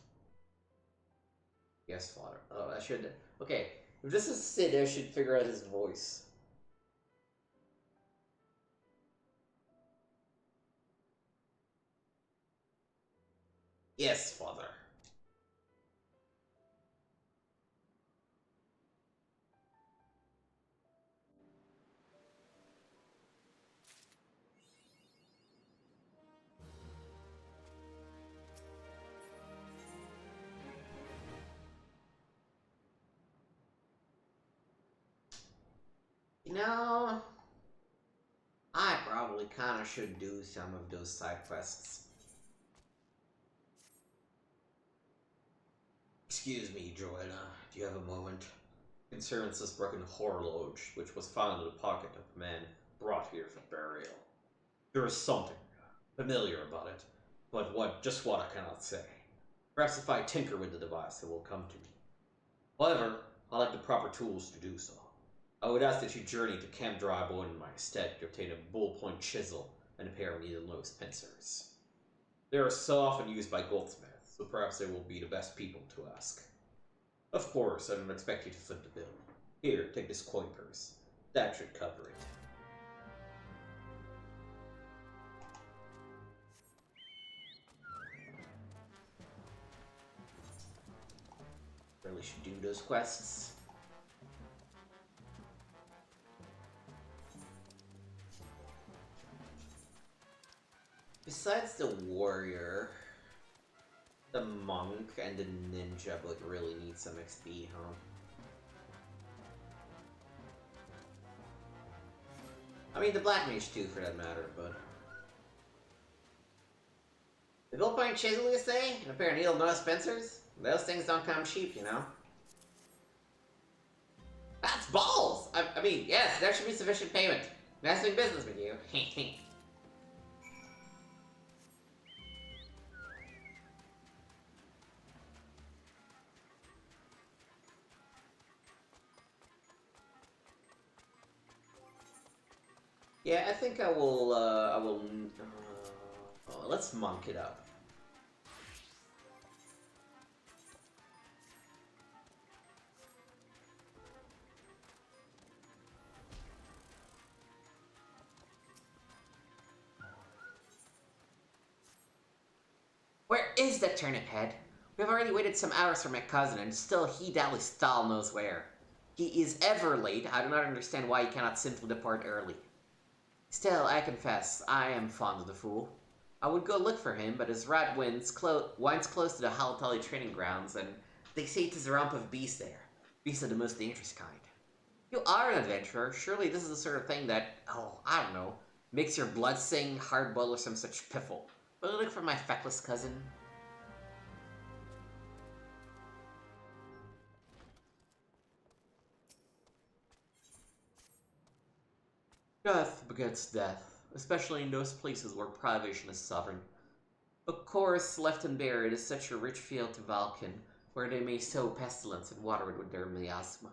Yes, father. Oh, I should... Okay, if this is Sid, I should figure out his voice. Yes, father. You know, I probably kind of should do some of those side quests. Excuse me, Joanna. Do you have a moment? Concerns this broken horloge, which was found in the pocket of a man brought here for burial. There is something familiar about it, but just what I cannot say. Perhaps if I tinker with the device, it will come to me. However, I lack the proper tools to do so. I would ask that you journey to Camp Drybone in my stead to obtain a ballpoint chisel and a pair of needle-nose pincers. They are so often used by goldsmiths, so perhaps they will be the best people to ask. Of course, I don't expect you to foot the bill. Here, take this coin purse. That should cover it. Really should do those quests. Besides the warrior, the monk, and the ninja would really need some XP, huh? I mean, the black mage too, for that matter, but... The ballpoint chisel, you say? And a pair of needle-nose pincers? Those things don't come cheap, you know? That's balls! I mean, yes, there should be sufficient payment. Nice doing business with you. Yeah, I think I will, let's monk it up. Where is that turnip head? We've already waited some hours for my cousin, and still he doubly stall knows where. He is ever late. I do not understand why he cannot simply depart early. Still, I confess, I am fond of the fool. I would go look for him, but his rat winds close to the Halatali training grounds, and they say 'tis a rump of beasts there. Beasts of the most dangerous kind. You are an adventurer. Surely this is the sort of thing that, oh, I don't know, makes your blood sing, hard-boiled, or some such piffle. Will you look for my feckless cousin? Death begets death, especially in those places where privation is sovereign. Of course, left unburied is such a rich field to Vulcan, where they may sow pestilence and water it with their miasma.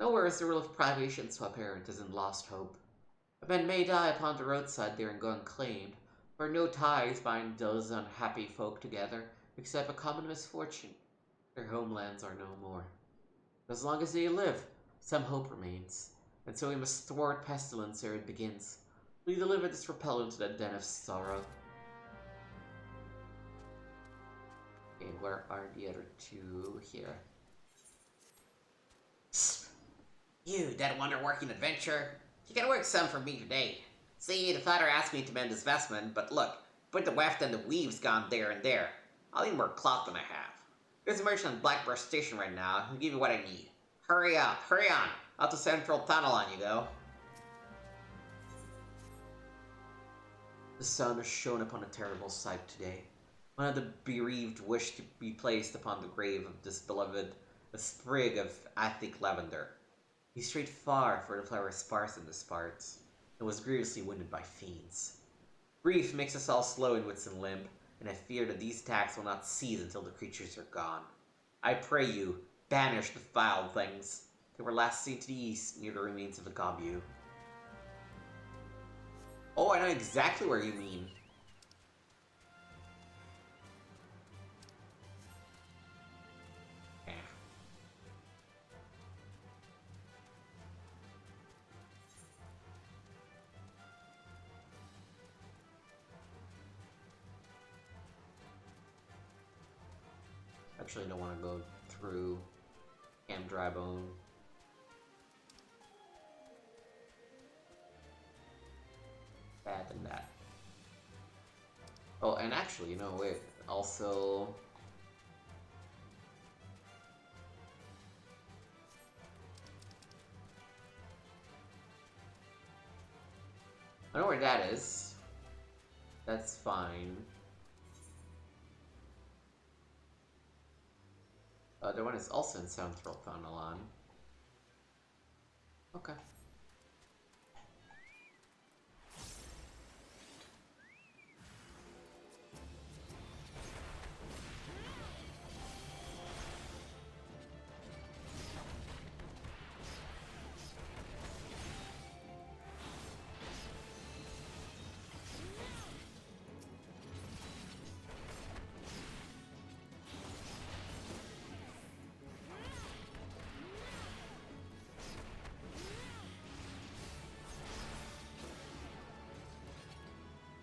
Nowhere is the rule of privation so apparent as in Lost Hope. A man may die upon the roadside there and go unclaimed, for no ties bind those unhappy folk together, except a common misfortune. Their homelands are no more. But as long as they live, some hope remains, and so we must thwart pestilence ere it begins. We deliver this repellent to that den of sorrow. Okay, where are the other two? Here. You, that wonder-working adventurer. You can work some for me today. See, the father asked me to mend his vestment, but look, put the weft and the weave's gone there and there. I'll need more cloth than I have. There's a merchant on Blackbrush Station right now. He'll give you what I need. Hurry up, hurry on! Out to Central Tunnel on you go. The sun has shone upon a terrible sight today. One of the bereaved wished to be placed upon the grave of this beloved, a sprig of Attic lavender. He strayed far, for the flower is sparse in this parts, and was grievously wounded by fiends. Grief makes us all slow in wits and limb, and I fear that these attacks will not cease until the creatures are gone. I pray you, banish the foul things. They were last seen to the east, near the remains of the Gabu. Oh, I know exactly where you mean. Eh. Actually, I don't want to go through Camp Drybone. That and that. Oh, and actually, wait. Also, I know where that is. That's fine. The one is also in Central Tunnel. Okay.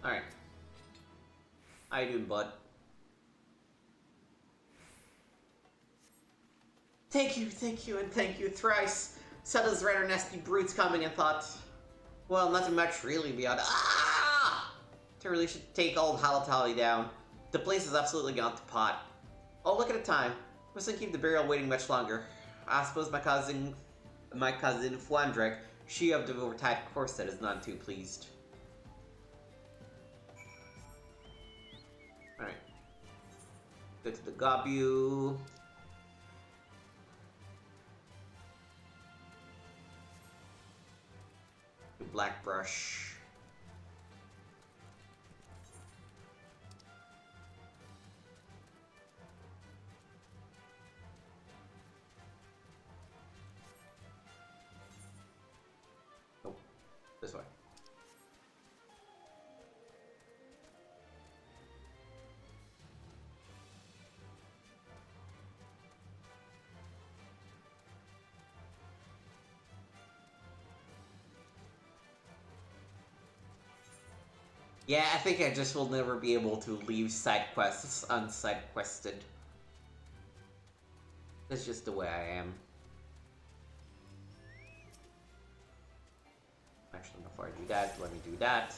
Alright. How you doing, bud? Thank you, and thank you thrice. Saw those rather nasty brutes coming and thought, well, nothing much really beyond. I really should take old Halatali down. The place is absolutely gone to pot. Oh, look at the time. Mustn't keep the burial waiting much longer. I suppose my cousin Flandrek, she of the overtied corset, is none too pleased. Alright. Go to the Gabu. Do Blackbrush. Nope. This way. Yeah, I think I just will never be able to leave side quests unside quested. That's just the way I am. Actually, before I do that, let me do that.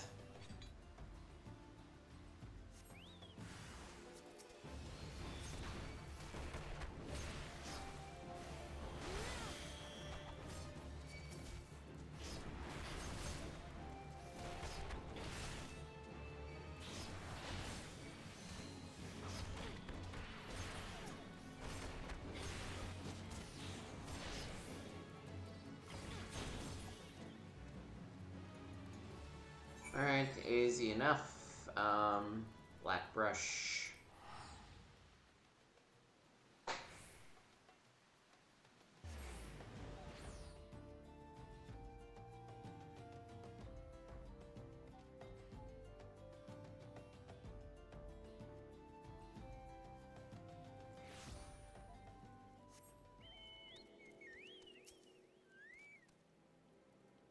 Alright, easy enough. Blackbrush.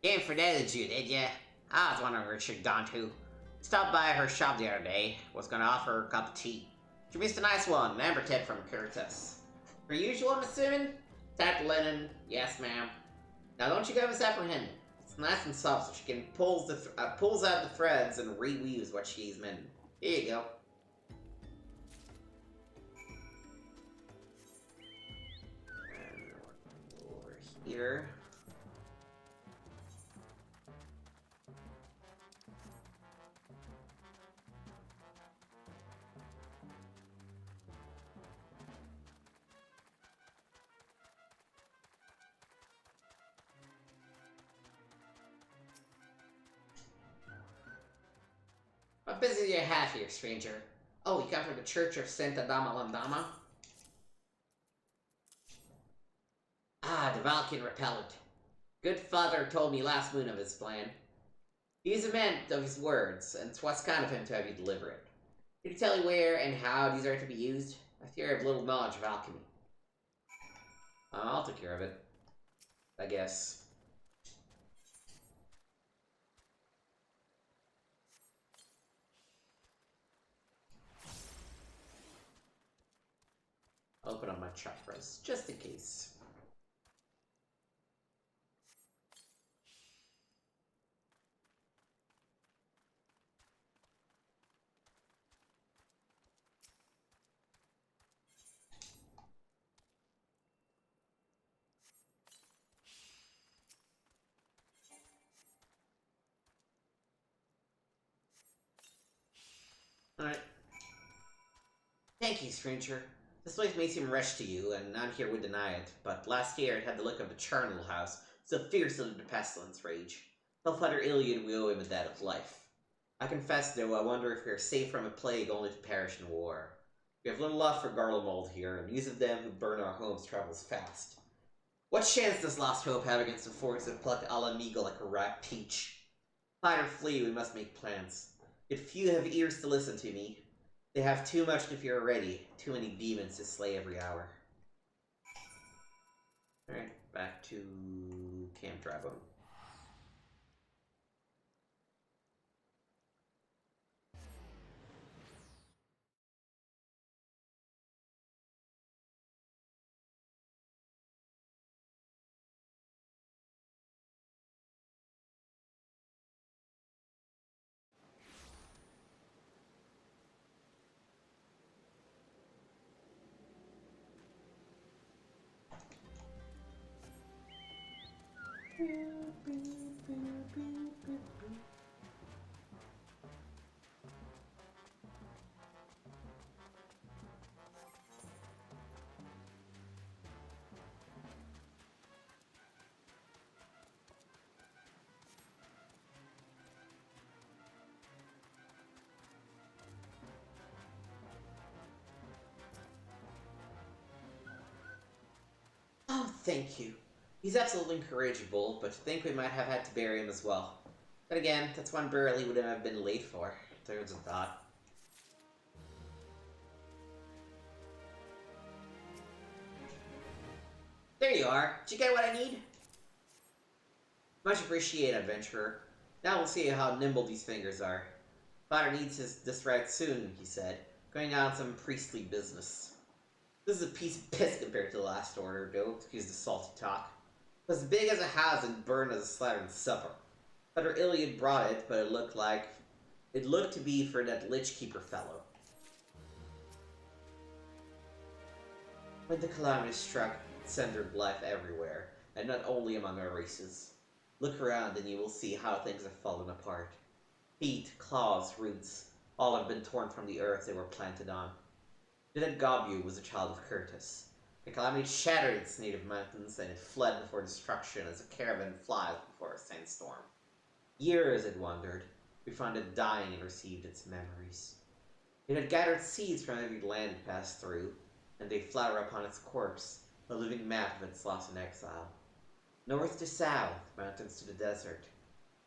Came for that, you did ya? I was wondering where she'd gone to. Stopped by her shop the other day. Was gonna offer her a cup of tea. She missed a nice one, an amber tip from Curtis. Her usual, I'm assuming? Tapped linen. Yes, ma'am. Now don't you go misapprehend. It's nice and soft, so she can pulls out the threads and reweaves what she's mending. Here you go. here. What business do you have here, stranger? Oh, you come from the Church of Santa Dama Landama? Ah, the Valkan repellent. Good father told me last moon of his plan. He's a man of his words, and 'twas kind of him to have you deliver it. Did he tell you where and how these are to be used? I fear I have little knowledge of alchemy. I'll take care of it, I guess. I'll open up my chakras, just in case. Alright. Thank you, stranger. This place may seem rushed to you, and none here would deny it, but last year it had the look of the charnel house, so fierce did the pestilence rage. Hellfighter Iliad we owe him a debt of life. I confess, though, I wonder if we are safe from a plague only to perish in war. We have little love for Garlemald here, and news of them who burn our homes travels fast. What chance does Lost Hope have against the force that plucked Alamigo like a ripe peach? Fight or flee, we must make plans. Yet few have ears to listen to me. They have too much to fear already, too many demons to slay every hour. Alright, back to Camp Dragon. Oh, thank you. He's absolutely incorrigible, but I think we might have had to bury him as well. But again, that's one burial he would have been late for. There's a thought. There you are. Did you get what I need? Much appreciated, adventurer. Now we'll see how nimble these fingers are. Father needs this right soon, he said, going on some priestly business. This is a piece of piss compared to the last order, though, excuse the salty talk. It was as big as a house and burned as a slattern supper. Father Iliad brought it, but it looked to be for that lich keeper fellow. When the calamity struck, it centered life everywhere, and not only among our races. Look around and you will see how things have fallen apart. Feet, claws, roots, all have been torn from the earth they were planted on. Lieutenant Gobu was a child of Curtis. The calamity shattered its native mountains, and it fled before destruction as a caravan flies before a sandstorm. Years it wandered, we found it dying and received its memories. It had gathered seeds from every land it passed through, and they flower upon its corpse, a living map of its loss and exile. North to south, mountains to the desert.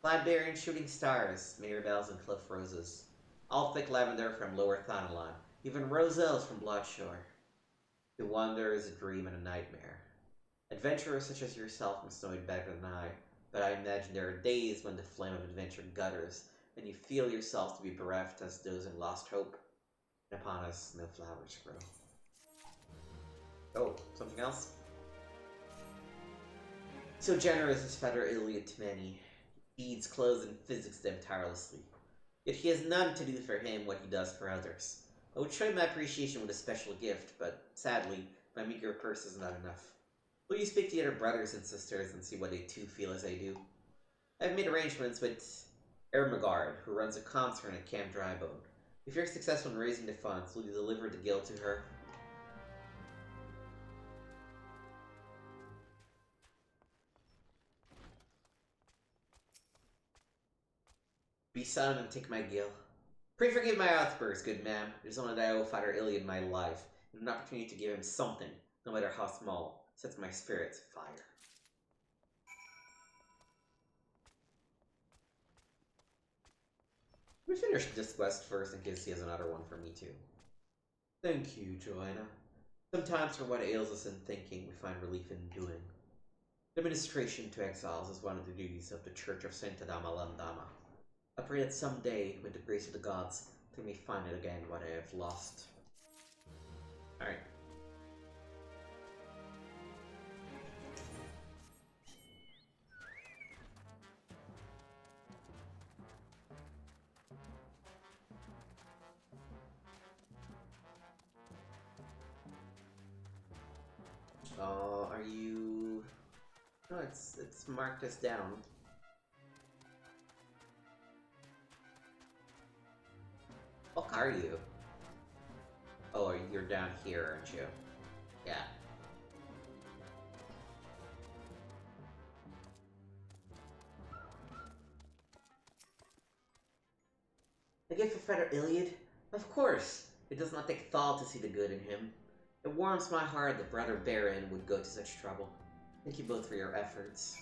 Cloudberry and shooting stars, mirabelles and cliff roses. All thick lavender from Lower Thanalan, even roselles from Bloodshore. To wander is a dream and a nightmare. Adventurers such as yourself must know it better than I, but I imagine there are days when the flame of adventure gutters, and you feel yourself to be bereft as those in Lost Hope, and upon us no flowers grow. Oh, something else? So generous is Father Iliad to many. He feeds, clothes, and physics them tirelessly. Yet he has none to do for him what he does for others. I would show my appreciation with a special gift, but sadly, my meager purse is not enough. Will you speak to your brothers and sisters and see what they too feel as I do? I've made arrangements with Ermagard, who runs a concert at Camp Drybone. If you're successful in raising the funds, will you deliver the guild to her? Be silent and take my gill. Pray forgive my outburst, good ma'am. It is only that I owe Father Iliad my life, and an opportunity to give him something, no matter how small, sets my spirits afire. Let me finish this quest first in case he has another one for me too. Thank you, Joanna. Sometimes for what ails us in thinking, we find relief in doing. Administration to exiles is one of the duties of the Church of Saint Adama Landama. I pray that someday, with the grace of the gods, they may find it again what I have lost. Alright. Are you... No, it's marked us down. What are you? Oh, you're down here, aren't you? Yeah. A gift for Father Iliad? Of course! It does not take thought to see the good in him. It warms my heart that Brother Baron would go to such trouble. Thank you both for your efforts.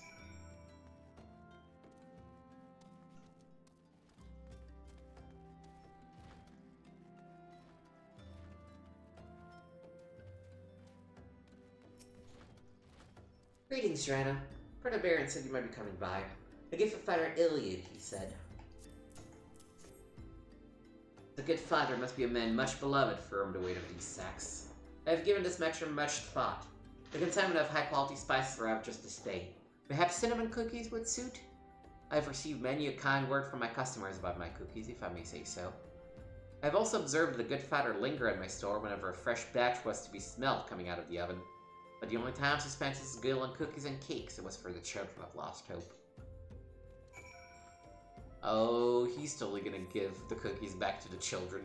Greetings, Joanna. Brother Baron said you might be coming by. A gift for Father Iliad, he said. The good father must be a man much beloved for whom the weight of these sacks. I have given this matter much thought. The consignment of high-quality spices arrived just this day. Perhaps cinnamon cookies would suit? I have received many a kind word from my customers about my cookies, if I may say so. I have also observed the good father linger at my store whenever a fresh batch was to be smelt coming out of the oven. But the only times he spent his gill on cookies and cakes, it was for the children of lost hope. Oh, he's totally gonna give the cookies back to the children.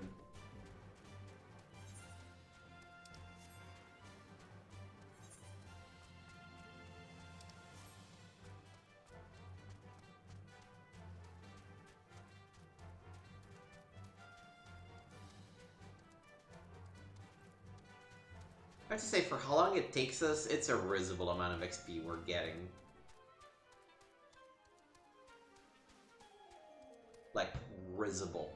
I have to say, for how long it takes us, it's a risible amount of XP we're getting. Like, risible.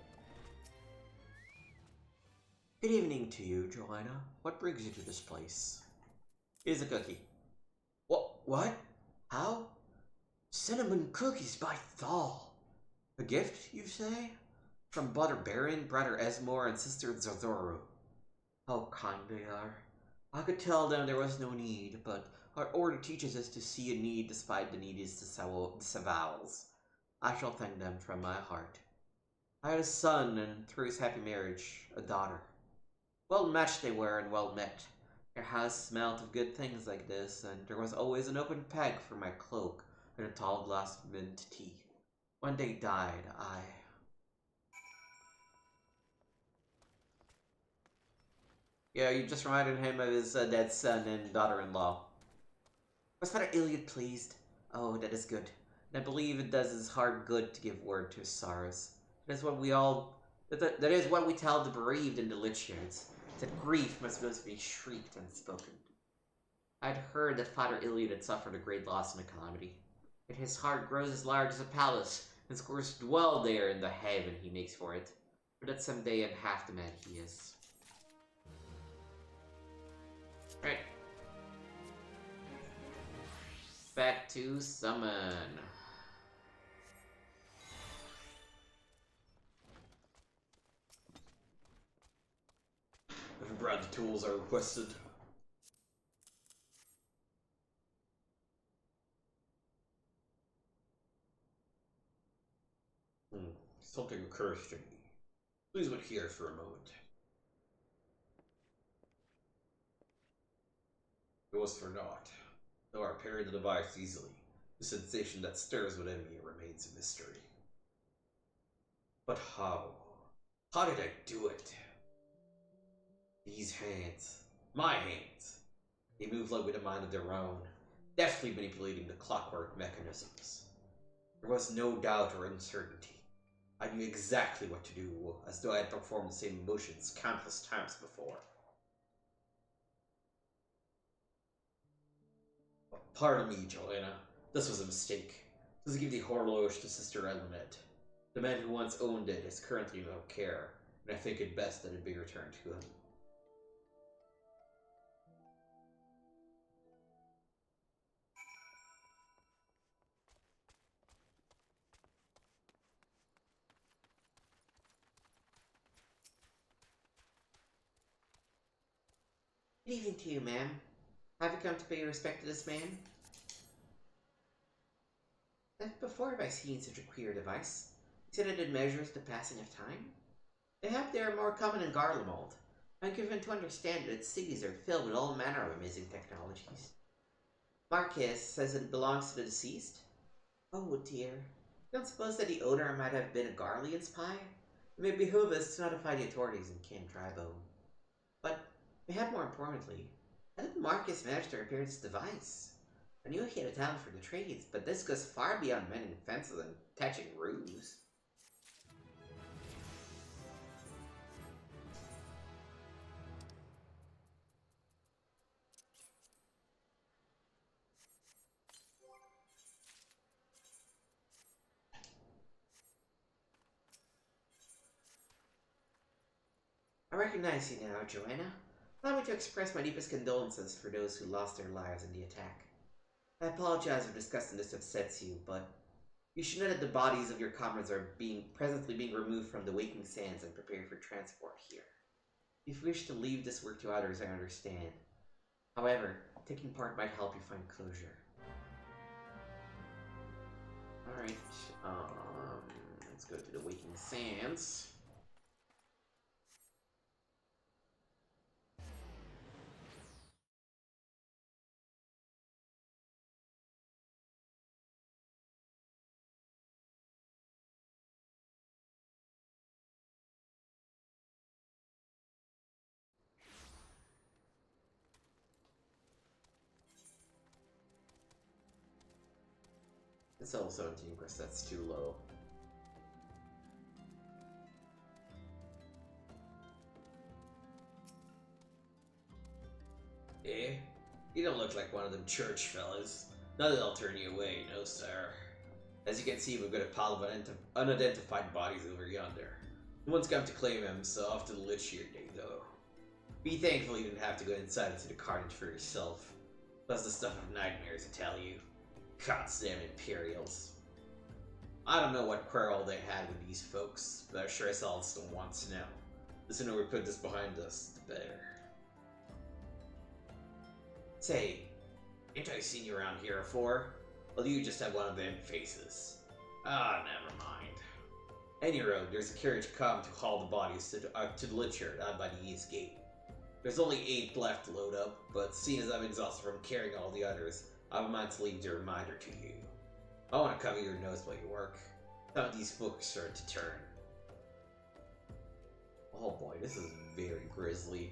Good evening to you, Joanna. What brings you to this place? Here's a cookie. What? How? Cinnamon cookies by Thal. A gift, you say? From Brother Baron, Brother Esmore, and Sister Zozoru. How kind they are. I could tell them there was no need, but our order teaches us to see a need despite the neediest disavowals. I shall thank them from my heart. I had a son, and through his happy marriage, a daughter. Well matched they were, and well met. Their house smelt of good things like this, and there was always an open peg for my cloak, and a tall glass of mint tea. When they died, Yeah, you just reminded him of his dead son and daughter-in-law. Was Father Iliad pleased? Oh, that is good. And I believe it does his heart good to give word to his sorrows. That is what we tell the bereaved and the Lichards, that grief must both be shrieked and spoken. I'd heard that Father Iliad had suffered a great loss in a calamity. Yet his heart grows as large as a palace, and scores dwell there in the heaven he makes for it. For that someday and half the man he is. Right. Back to summon. If brought the tools are requested. Something occurs to me. Please wait here for a moment. It was for naught. Though I repair the device easily, the sensation that stirs within me remains a mystery. But how? How did I do it? These hands, my hands, they move like with a mind of their own, deftly manipulating the clockwork mechanisms. There was no doubt or uncertainty. I knew exactly what to do, as though I had performed the same motions countless times before. Pardon me, Joanna. This was a mistake. It was to give the horloge to Sister Elenet. The man who once owned it is currently in our care, and I think it best that it be returned to him. Good evening to you, ma'am. Have you come to pay respect to this man? Never before have I seen such a queer device. Is it that measures the passing of time? Mayhap they are more common in Garlemald. I'm given to understand that its cities are filled with all manner of amazing technologies. Marquis says it belongs to the deceased? Oh dear. I don't suppose that the owner might have been a Garlean spy? It may behoove us to notify the authorities in Kin Tribone. But, mayhap more importantly, how did Marcus manage to repair this device? I knew he had a talent for the trades, but this goes far beyond mending fences and patching roofs. I recognize you now, Joanna. Allow me to express my deepest condolences for those who lost their lives in the attack. I apologize if discussing this upsets you, but you should know that the bodies of your comrades are presently being removed from the Waking Sands and prepared for transport here. If you wish to leave this work to others, I understand. However, taking part might help you find closure. Alright, let's go to the Waking Sands. It's level 17 because that's too low. Eh? You don't look like one of them church fellas. Not that I'll turn you away, no sir. As you can see, we've got a pile of unidentified bodies over yonder. No one's come to claim him, so off to the Lich here day, though. Be thankful you didn't have to go inside into the carnage for yourself. That's the stuff of nightmares, I tell you. Goddamn Imperials. I don't know what quarrel they had with these folks, but I'm sure I still want to know. The sooner we put this behind us, the better. Say, ain't I seen you around here before? Well, you just have one of them faces. Ah, never mind. Any road, there's a carriage come to haul the bodies to the Lich Yard out by the east gate. There's only 8 left to load up, but seeing as I'm exhausted from carrying all the others, I have a mind to leave a reminder to you. I want to cover your nose while you work. Some of these folks start to turn. Oh boy, this is very grisly.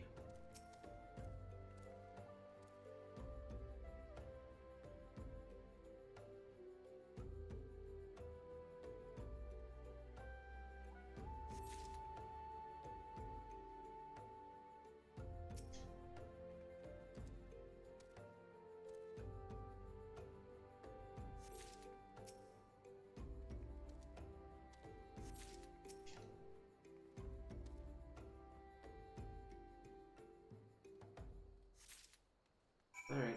Alright,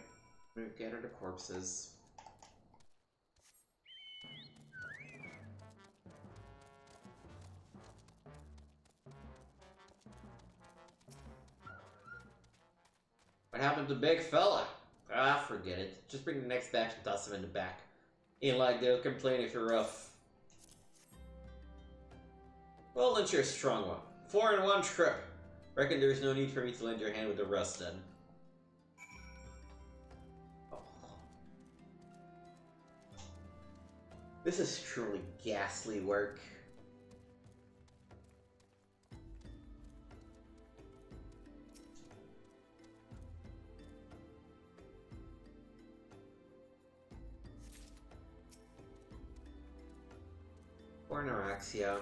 we're gonna gather the corpses. What happened to big fella? Ah, forget it. Just bring the next batch and toss him in the back. Ain't like they'll complain if you're rough. Well, then you're a strong one. 4 in 1 trip. Reckon there's no need for me to lend your hand with the rest then. This is truly ghastly work. Or anorexia.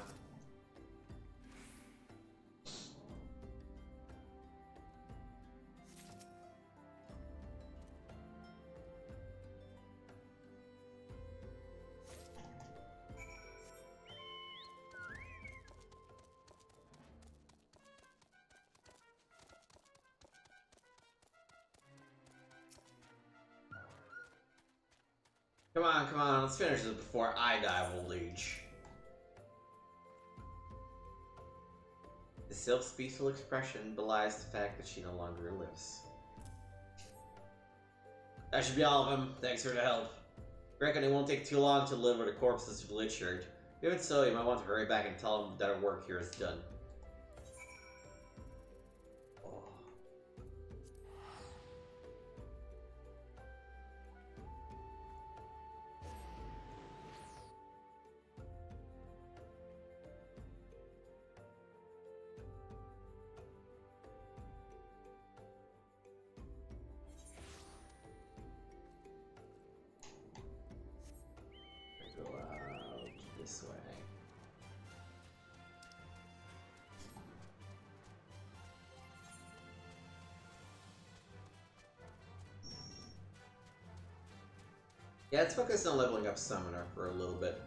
Come on, let's finish this before I die of old age. The sylph's peaceful expression belies the fact that she no longer lives. That should be all of them. Thanks for the help. Reckon it won't take too long to deliver the corpses to Glitchard. Even so, you might want to hurry back and tell them that our work here is done. Go out this way. Yeah, let's focus on leveling up Summoner for a little bit.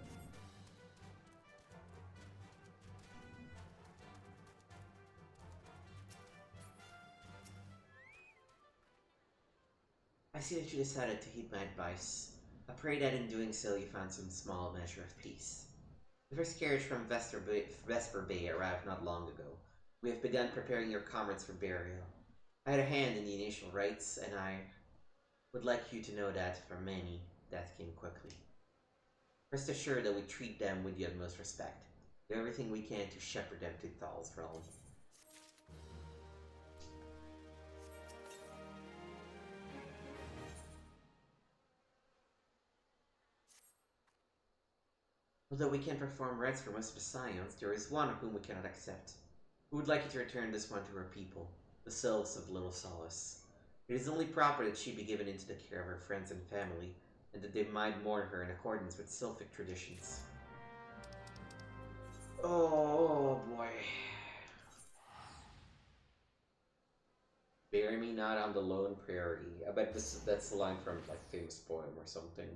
I see that you decided to heed my advice. I pray that in doing so you found some small measure of peace. The first carriage from Vesper Bay arrived not long ago. We have begun preparing your comrades for burial. I had a hand in the initial rites, and I would like you to know that, for many, death came quickly. Rest assured that we treat them with the utmost respect. Do everything we can to shepherd them to Thal's realm. Although we can perform rites for most of the Scions, there is one whom we cannot accept. We would like you to return this one to her people, the Sylphs of Little Solace. It is only proper that she be given into the care of her friends and family, and that they might mourn her in accordance with Sylphic traditions. Oh boy. Bury me not on the lone prairie. I bet that's the line from like famous poem or something.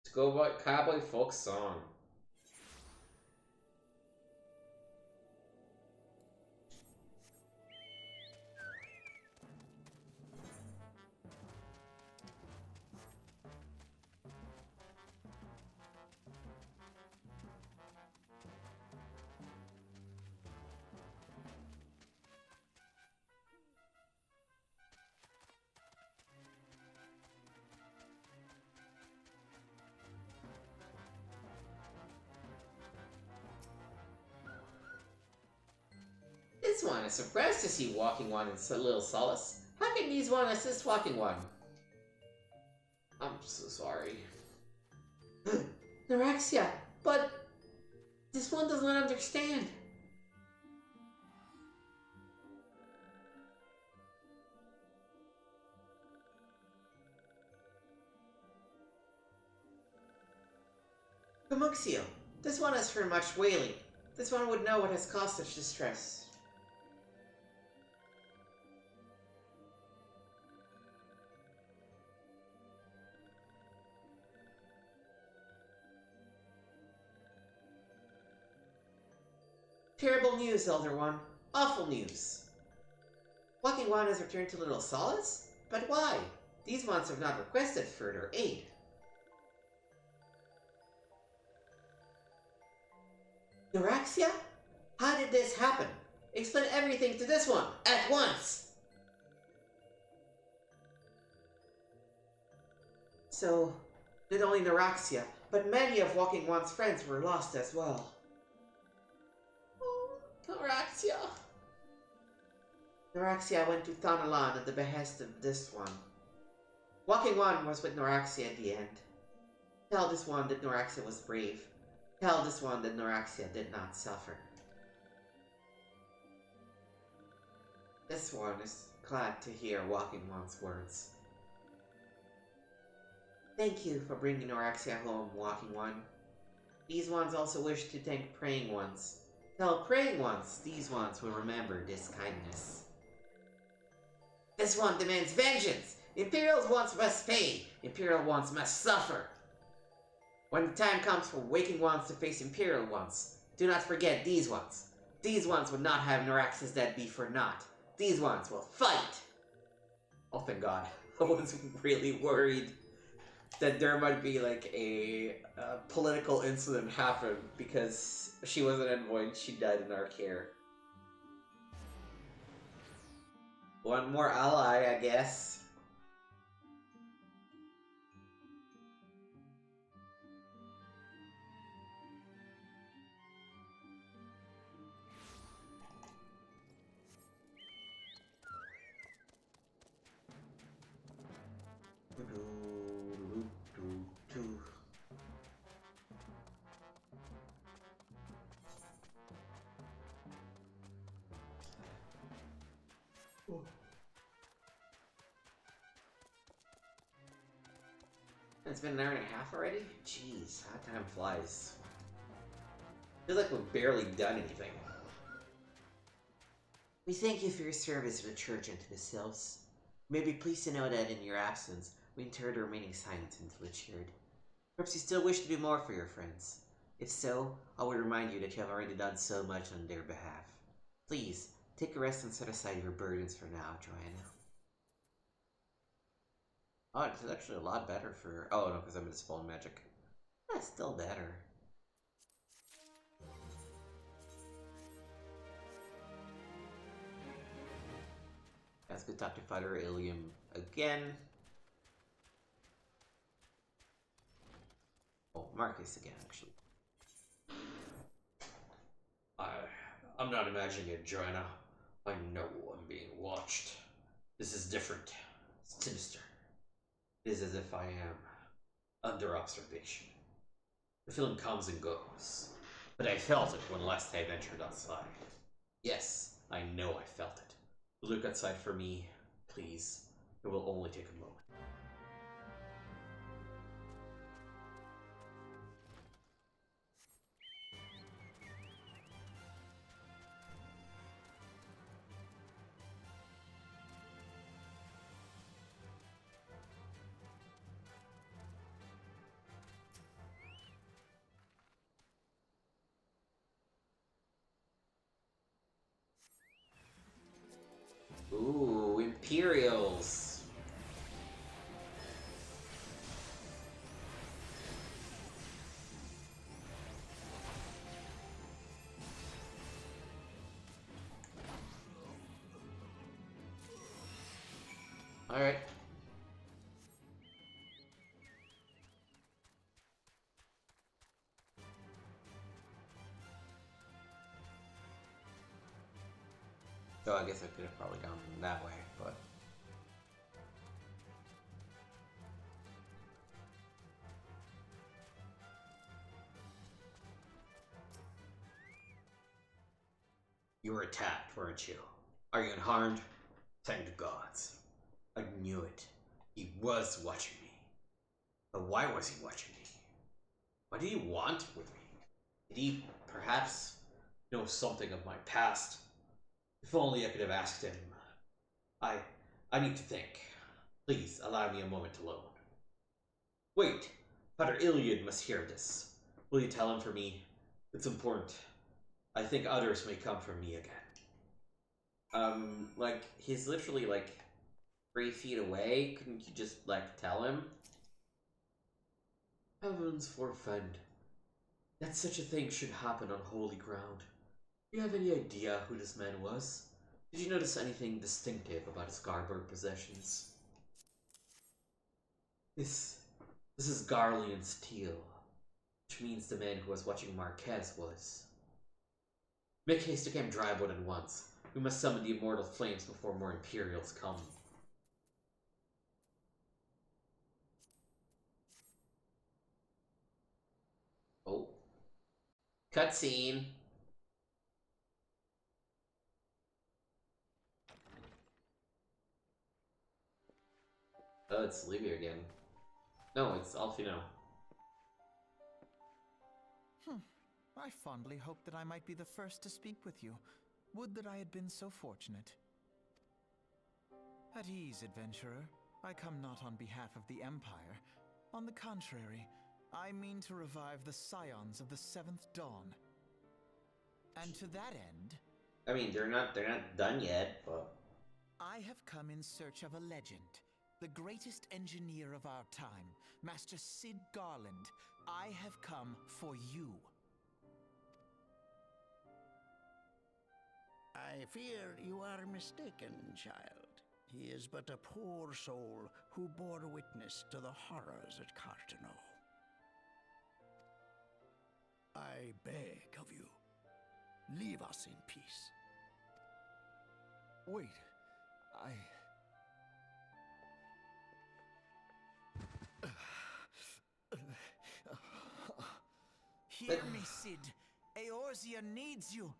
Let's go by cowboy folk song. This one is surprised to see Walking One in Little Solace. How can these one assist Walking One? I'm so sorry. Norexia, but this one does not understand. Pamuxio, this one has heard much wailing. This one would know what has caused such distress. Terrible news, Elder One. Awful news. Walking One has returned to Little Solace? But why? These ones have not requested further aid. Norexia? How did this happen? Explain everything to this one, at once! So, not only Norexia, but many of Walking One's friends were lost as well. Norexia. Norexia went to Thanalan at the behest of this one. Walking One was with Noraxia at the end. Tell this one that Noraxia was brave. Tell this one that Noraxia did not suffer. This one is glad to hear Walking One's words. Thank you for bringing Noraxia home, Walking One. These ones also wish to thank Praying Ones. Tell Praying Ones these ones will remember this kindness. This one demands vengeance! Imperial ones must pay! Imperial ones must suffer! When the time comes for Waking Ones to face Imperial ones, do not forget these ones. These ones will not have Norax's dead be for naught. These ones will fight! Oh, thank God. I was really worried that there might be like a political incident happen because she was an envoy and she died in our care. One more ally, I guess. It's been an hour and a half already? Jeez, how time flies. Feels like we've barely done anything. We thank you for your service to the church and to the sylphs. You may be pleased to know that in your absence, we interred the remaining silence into the cheered. Perhaps you still wish to do more for your friends. If so, I will remind you that you have already done so much on their behalf. Please, take a rest and set aside your burdens for now, Joanna. Oh, it's actually a lot better for... Oh, no, because I'm in Spawn Magic. That's still better. Let's go talk to Fighter Ilium again. Oh, Marcus again, actually. I'm not imagining it, Joanna. I know I'm being watched. This is different. It's sinister. It is as if I am under observation. The feeling comes and goes, but I felt it when last I ventured outside. Yes, I know I felt it. Look outside for me, please. It will only take a moment. Ooh, Imperials. Alright. So I guess I could have probably gone that way, but... You were attacked, weren't you? Are you unharmed? Thank the gods. I knew it. He was watching me. But why was he watching me? What did he want with me? Did he perhaps know something of my past? If only I could have asked him. I need to think. Please allow me a moment alone. Wait, Father Iliad must hear this. Will you tell him for me? It's important. I think others may come for me again. Like, he's literally, like, 3 feet away. Couldn't you just, like, tell him? Heavens forfend. That such a thing should happen on holy ground. Do you have any idea who this man was? Did you notice anything distinctive about his garb or possessions? This is Garlean steel, which means the man who was watching Marquez was. Make haste to camp Drywood at once. We must summon the immortal flames before more Imperials come. Cutscene. Oh, it's Livia again. No, it's Alfino. I fondly hoped that I might be the first to speak with you. Would that I had been so fortunate. At ease, adventurer. I come not on behalf of the Empire. On the contrary, I mean to revive the scions of the Seventh Dawn. And to that end, I mean, they're not done yet, but I have come in search of a legend. The greatest engineer of our time, Master Cid Garland. I have come for you. I fear you are mistaken, child. He is but a poor soul who bore witness to the horrors at Cartano. I beg of you, leave us in peace. Wait, Hear me, Cid. Eorzea needs you.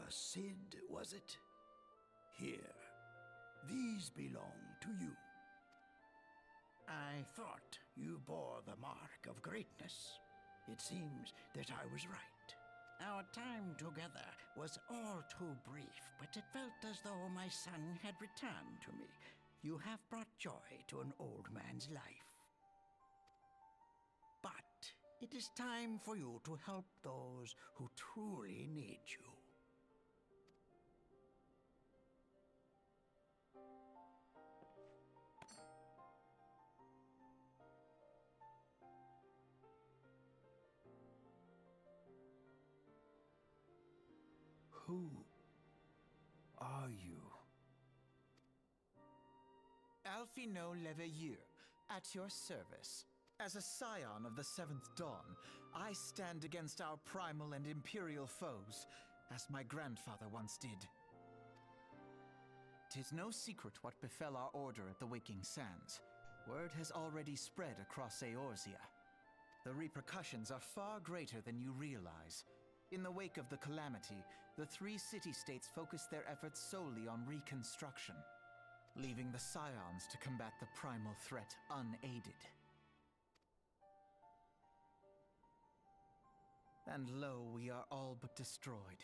Cid, was it? Here, these belong to you. I thought you bore the mark of greatness. It seems that I was right. Our time together was all too brief, but it felt as though my son had returned to me. You have brought joy to an old man's life. But it is time for you to help those who truly need you. Who are you? Alfino Leveilleur, at your service. As a scion of the Seventh Dawn, I stand against our primal and imperial foes, as my grandfather once did. 'Tis no secret what befell our order at the Waking Sands. Word has already spread across Eorzea. The repercussions are far greater than you realize. In the wake of the calamity, the three city-states focused their efforts solely on reconstruction, leaving the scions to combat the primal threat unaided. And lo, we are all but destroyed.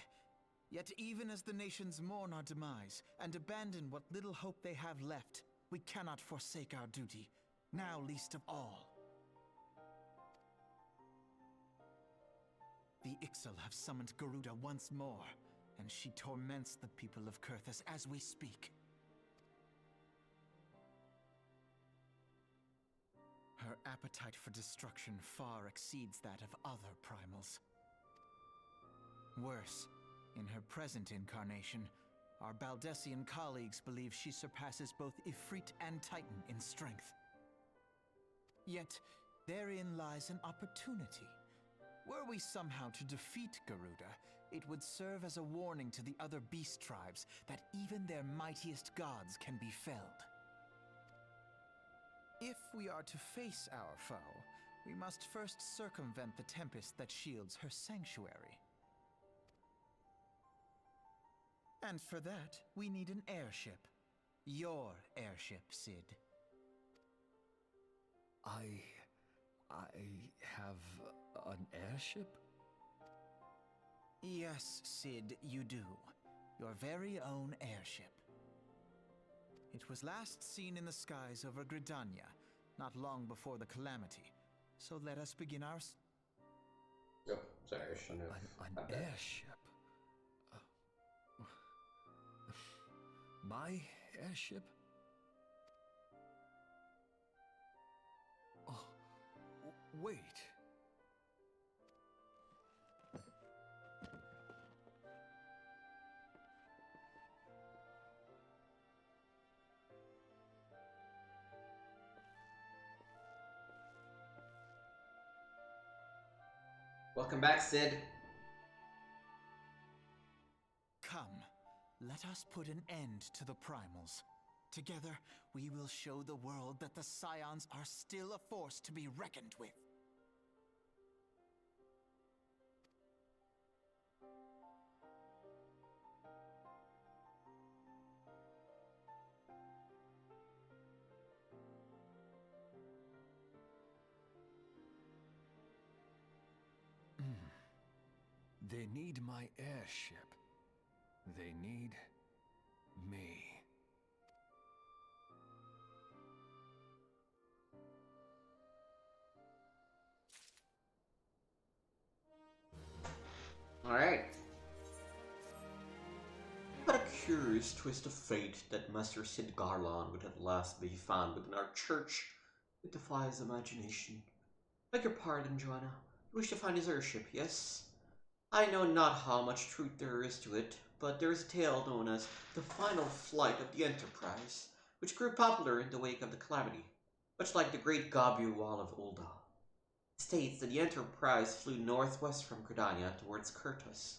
Yet even as the nations mourn our demise and abandon what little hope they have left, we cannot forsake our duty, now least of all. The Ixal have summoned Garuda once more, and she torments the people of Kurthus as we speak. Her appetite for destruction far exceeds that of other primals. Worse, in her present incarnation, our Baldessian colleagues believe she surpasses both Ifrit and Titan in strength. Yet, therein lies an opportunity. Were we somehow to defeat Garuda, it would serve as a warning to the other beast tribes that even their mightiest gods can be felled. If we are to face our foe, we must first circumvent the tempest that shields her sanctuary. And for that, we need an airship. Your airship, Cid. I have an airship? Yes, Cid, you do. Your very own airship. It was last seen in the skies over Gridania, not long before the calamity. So let us begin our... Oh, sorry, I shouldn't have. An Not bad. airship? My airship? Wait. Welcome back, Sid. Come, let us put an end to the primals. Together, we will show the world that the Scions are still a force to be reckoned with. They need my airship. They need me. Alright. What a curious twist of fate that Master Sid Garlon would at last be found within our church. It defies imagination. Beg your pardon, Joanna. You wish to find his airship, yes? I know not how much truth there is to it, but there is a tale known as the final flight of the Enterprise, which grew popular in the wake of the Calamity, much like the Great Gabu Wall of Ulda. It states that the Enterprise flew northwest from Gridania towards Kurtus.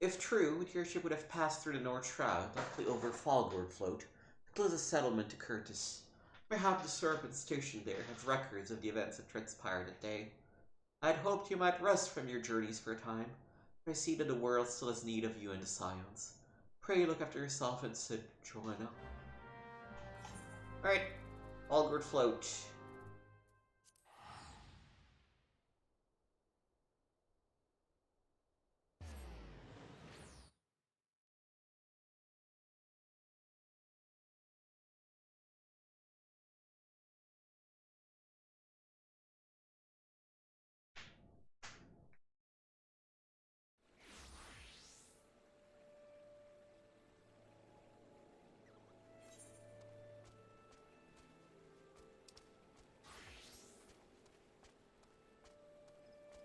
If true, the airship would have passed through the North Shroud, likely over Falgord Float, the closest settlement to Kurtus. Perhaps the Serpents stationed there have records of the events that transpired that day. I had hoped you might rest from your journeys for a time, but I see that the world still has need of you and the Scions. Pray look after yourself and Sid, Joanna. Alright, Falgord Float.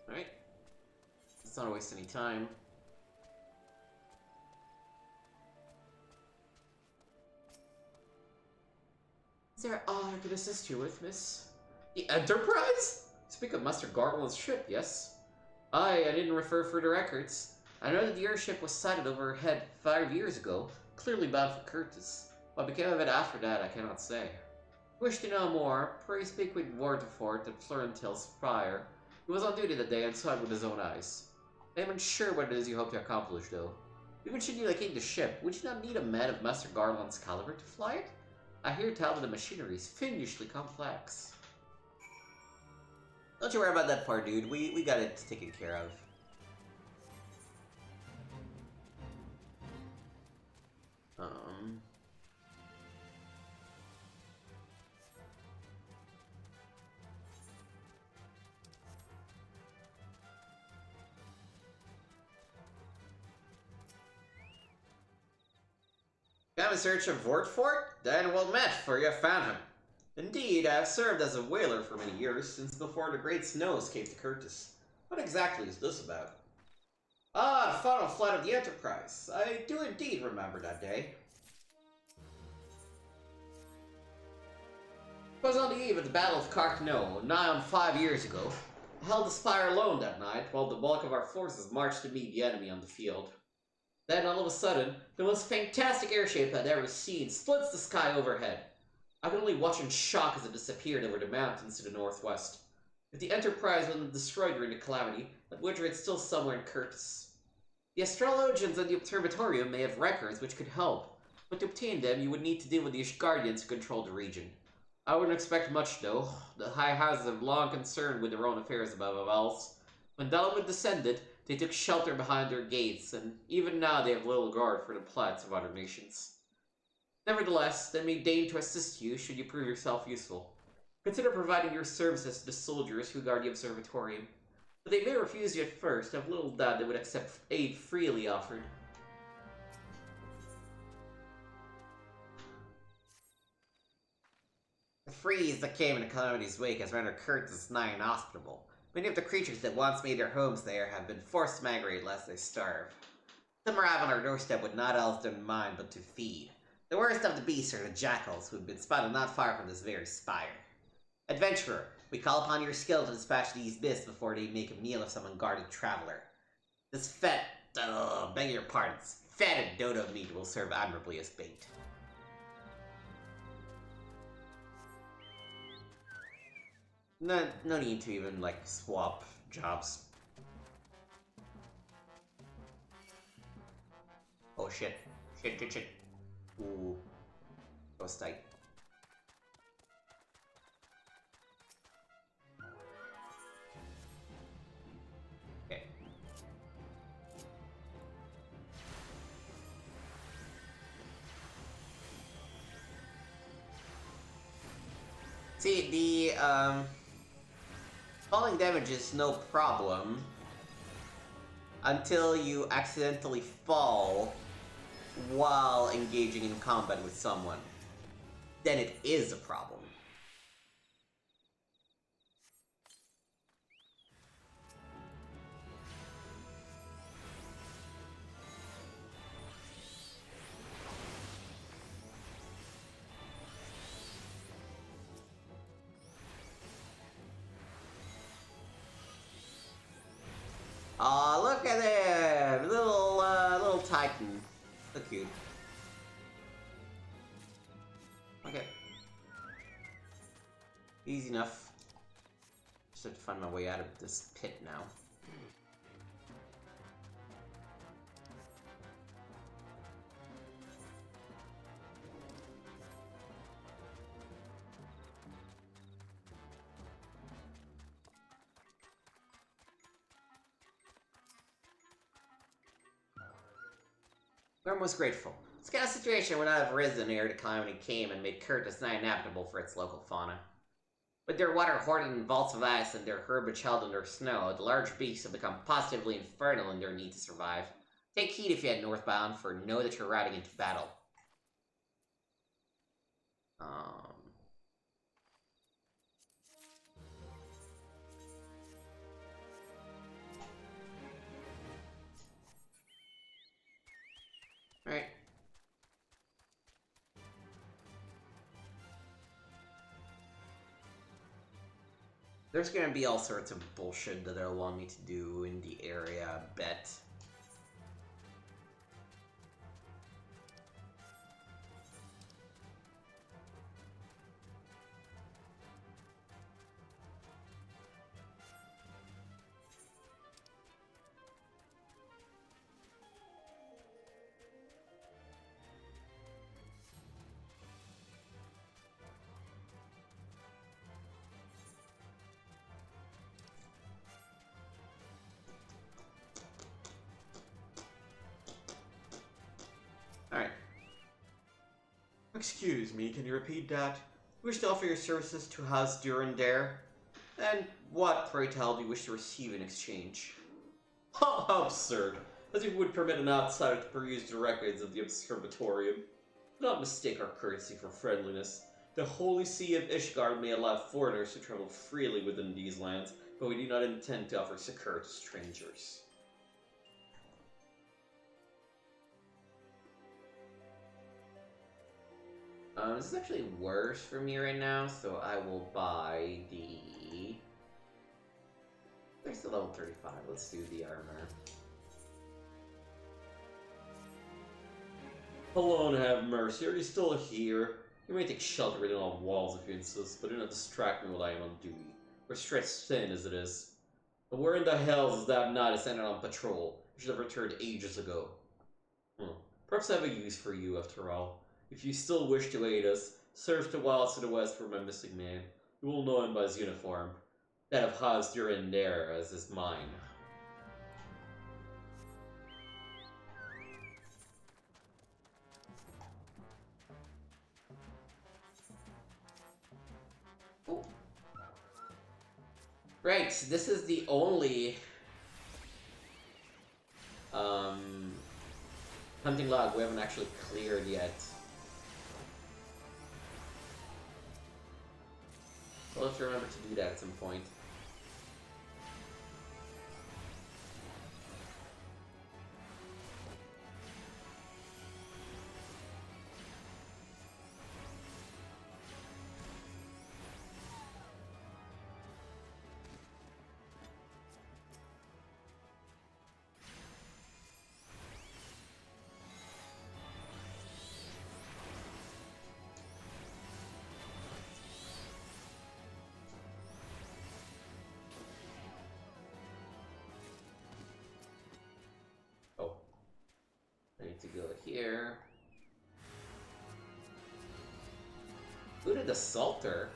Alright. Let's not waste any time. Is there all I could assist you with, miss? The Enterprise? Speak of Master Garland's ship, yes? I didn't refer for the records. I know that the airship was sighted overhead 5 years ago, clearly bound for Curtis. What became of it after that, I cannot say. Wish to know more, pray speak with Waterford at Florentil's Spire. He was on duty that day and saw it with his own eyes. I am unsure what it is you hope to accomplish, though. Even should you locate the ship, would you not need a man of Master Garland's caliber to fly it? I hear tell that the machinery is fiendishly complex. Don't you worry about that part, dude. We got it taken care of. Come in search of Vortfort? Then well met, for you have found him. Indeed, I have served as a whaler for many years, since before the Great Snows came to Curtis. What exactly is this about? Ah, the final flight of the Enterprise. I do indeed remember that day. It was on the eve of the Battle of Carcano, nigh on 5 years ago. I held the spire alone that night, while the bulk of our forces marched to meet the enemy on the field. Then, all of a sudden, the most fantastic airship I'd ever seen splits the sky overhead. I could only watch in shock as it disappeared over the mountains to the northwest. If the Enterprise wasn't destroyed during the Calamity, that Woodred's still somewhere in Curtis. The astrologians and the Observatorium may have records which could help, but to obtain them you would need to deal with the Ishgardians who control the region. I wouldn't expect much, though. The high houses have long concerned with their own affairs above else. When Dalamud descended, they took shelter behind their gates, and even now they have little regard for the plights of other nations. Nevertheless, they may deign to assist you should you prove yourself useful. Consider providing your services to the soldiers who guard the Observatorium. But they may refuse you at first, I have little doubt they would accept aid freely offered. freeze that came in Calamity's wake has rendered Curtis nigh inhospitable. Many of the creatures that once made their homes there have been forced to migrate lest they starve. Some arrive on our doorstep with naught else in mind but to feed. The worst of the beasts are the jackals, who have been spotted not far from this very spire. Adventurer, we call upon your skill to dispatch these beasts before they make a meal of some unguarded traveler. This beg your pardons, fatted dodo meat will serve admirably as bait. No need to even, like, swap jobs. Oh shit. Shit. Ooh. Ghost tight. Okay. See, the, falling damage is no problem until you accidentally fall while engaging in combat with someone. Then it is a problem. Aw, look at him! Little Titan. So cute. Okay. Easy enough. Just have to find my way out of this pit now. Grim was grateful. This kind of situation would not have arisen ere the calamity came and made Curtis nigh inhabitable for its local fauna. With their water hoarded in vaults of ice and their herbage held under snow, the large beasts have become positively infernal in their need to survive. Take heed if you head northbound, for know that you're riding into battle. Alright. There's gonna be all sorts of bullshit that they'll want me to do in the area, I bet. Alright. Excuse me, can you repeat that? You wish to offer your services to House Durandare? And what, pray tell, do you wish to receive in exchange? How absurd! As if we would permit an outsider to peruse the records of the observatorium. Do not mistake our courtesy for friendliness. The holy see of Ishgard may allow foreigners to travel freely within these lands, but we do not intend to offer succor to strangers. This is actually worse for me right now, so I will buy the... There's the level 35, let's do the armor. Hello and have mercy, are you still here? You may take shelter within all walls if you insist, but do not distract me while I am on duty. We're stretched thin as it is. But where in the hells is that knight ascended on patrol? You should have returned ages ago. Perhaps I have a use for you after all. If you still wish to aid us, search the wilds to the west for my missing man. You will know him by his uniform. That of Hans Durandare, as is mine. Oh. Right, this is the only hunting log we haven't actually cleared yet. I'll have to remember to do that at some point. Oh. I need to go here. Who did the Salter?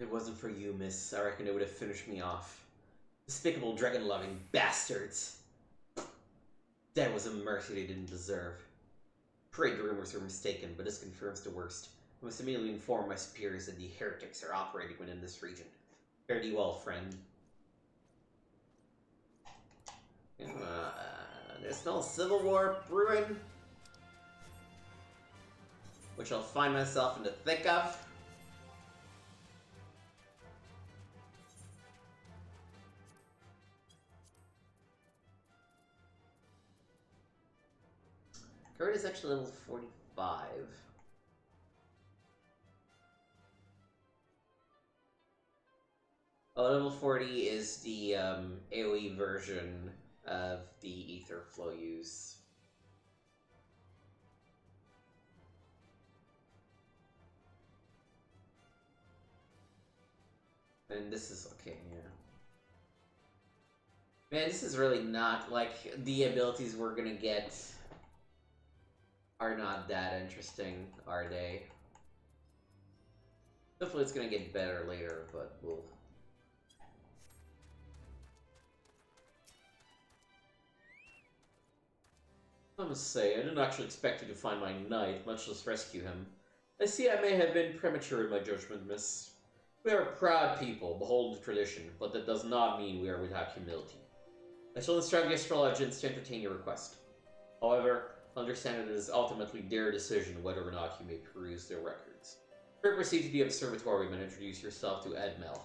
If it wasn't for you, miss, I reckon it would have finished me off. Despicable dragon-loving bastards! That was a mercy they didn't deserve. Pray the rumors were mistaken, but this confirms the worst. I must immediately inform my superiors that the heretics are operating within this region. Fare thee well, friend. There's no civil war brewing, which I'll find myself in the thick of. Kurt is actually level 45. Oh, level 40 is the AoE version of the Ether Flow use. And this is okay, yeah. Man, this is really not, like, the abilities we're gonna get are not that interesting, are they? Hopefully it's gonna get better later, but we'll... I must say, I didn't actually expect you to find my knight, much less rescue him. I see I may have been premature in my judgment, miss. We are a proud people, beholden to tradition, but that does not mean we are without humility. I shall instruct the astrologians to entertain your request. However, understand that it is ultimately their decision whether or not you may peruse their records. First, proceed to the observatorium and introduce yourself to Edmel.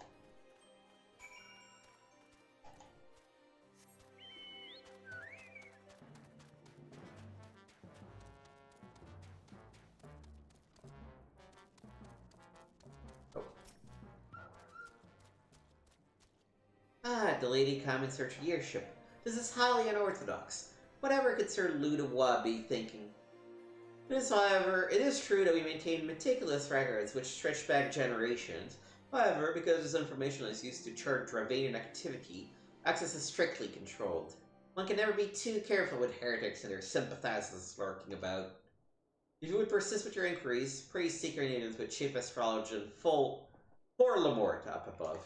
Ah, the lady come in search of your ship. This is highly unorthodox. Whatever could Sir Ludois be thinking? It is true that we maintain meticulous records which stretch back generations. However, because this information is used to chart Dravanian activity, access is strictly controlled. One can never be too careful with heretics and their sympathizers lurking about. If you would persist with your inquiries, pray seek your natives with Chief Astrologian For Lamort up above.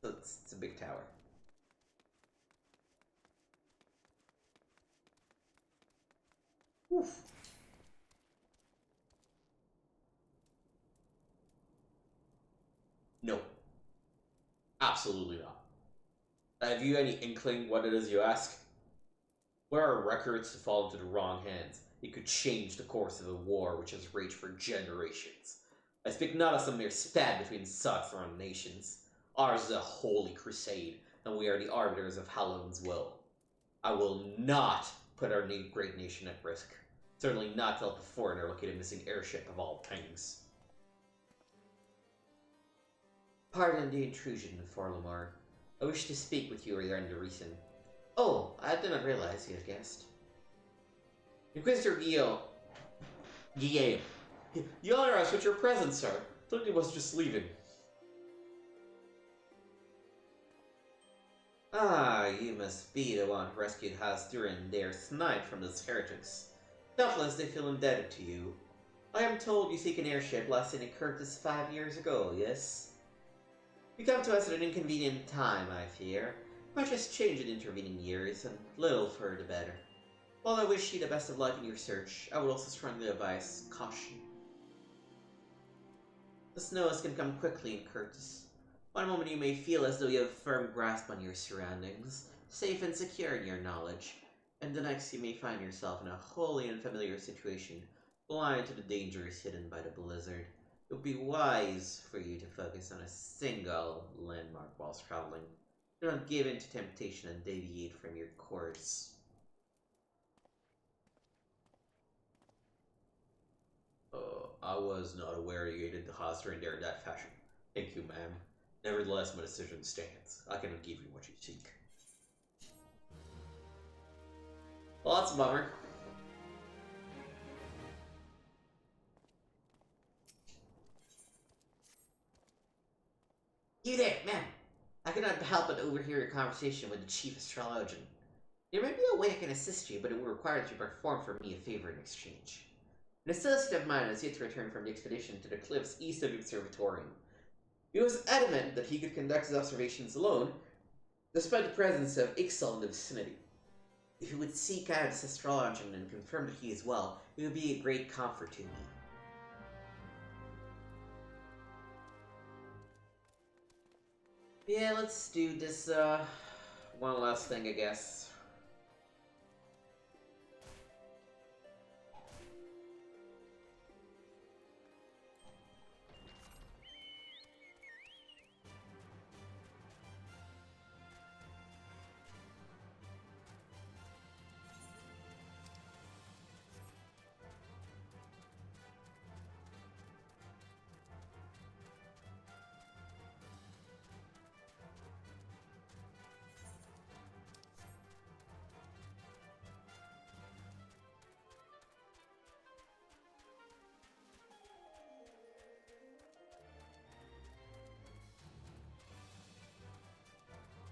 So it's a big tower. Oof. No. Absolutely not. Have you any inkling what it is you ask? Where are records to fall into the wrong hands? It could change the course of a war which has raged for generations. I speak not of some mere spat between southern nations. Ours is a holy crusade, and we are the arbiters of Halloween's will. I will not put our great nation at risk. Certainly not to help a foreigner locate a missing airship of all things. Pardon the intrusion, Forlamar. I wish to speak with you regarding the reason. Oh, I did not realize you had guessed. Inquisitor Guillaume. You honor us with your presence, sir. Thought he was just leaving. Ah, you must be the one who rescued Hasdur and their snipe from those heretics. Doubtless they feel indebted to you. I am told you seek an airship last seen at Curtis 5 years ago, yes? You come to us at an inconvenient time, I fear. Much has changed in intervening years, and little for the better. While I wish you the best of luck in your search, I would also strongly advise caution. The snows can come quickly in Curtis. One moment you may feel as though you have a firm grasp on your surroundings, safe and secure in your knowledge, and the next you may find yourself in a wholly unfamiliar situation, blind to the dangers hidden by the blizzard. It would be wise for you to focus on a single landmark whilst traveling. Do not give in to temptation and deviate from your course. I was not aware you aided the Hoster in there in that fashion. Thank you, ma'am. Nevertheless, my decision stands. I cannot give you what you seek. Well, that's a bummer. You there, ma'am! I cannot help but overhear your conversation with the chief astrologian. There may be a way I can assist you, but it will require that you perform for me a favor in exchange. An associate of mine has yet to return from the expedition to the cliffs east of the observatorium. He was adamant that he could conduct his observations alone, despite the presence of XIV in the vicinity. If you would seek out this astrologian and confirm that he is well, it would be a great comfort to me. Yeah, let's do this, one last thing, I guess.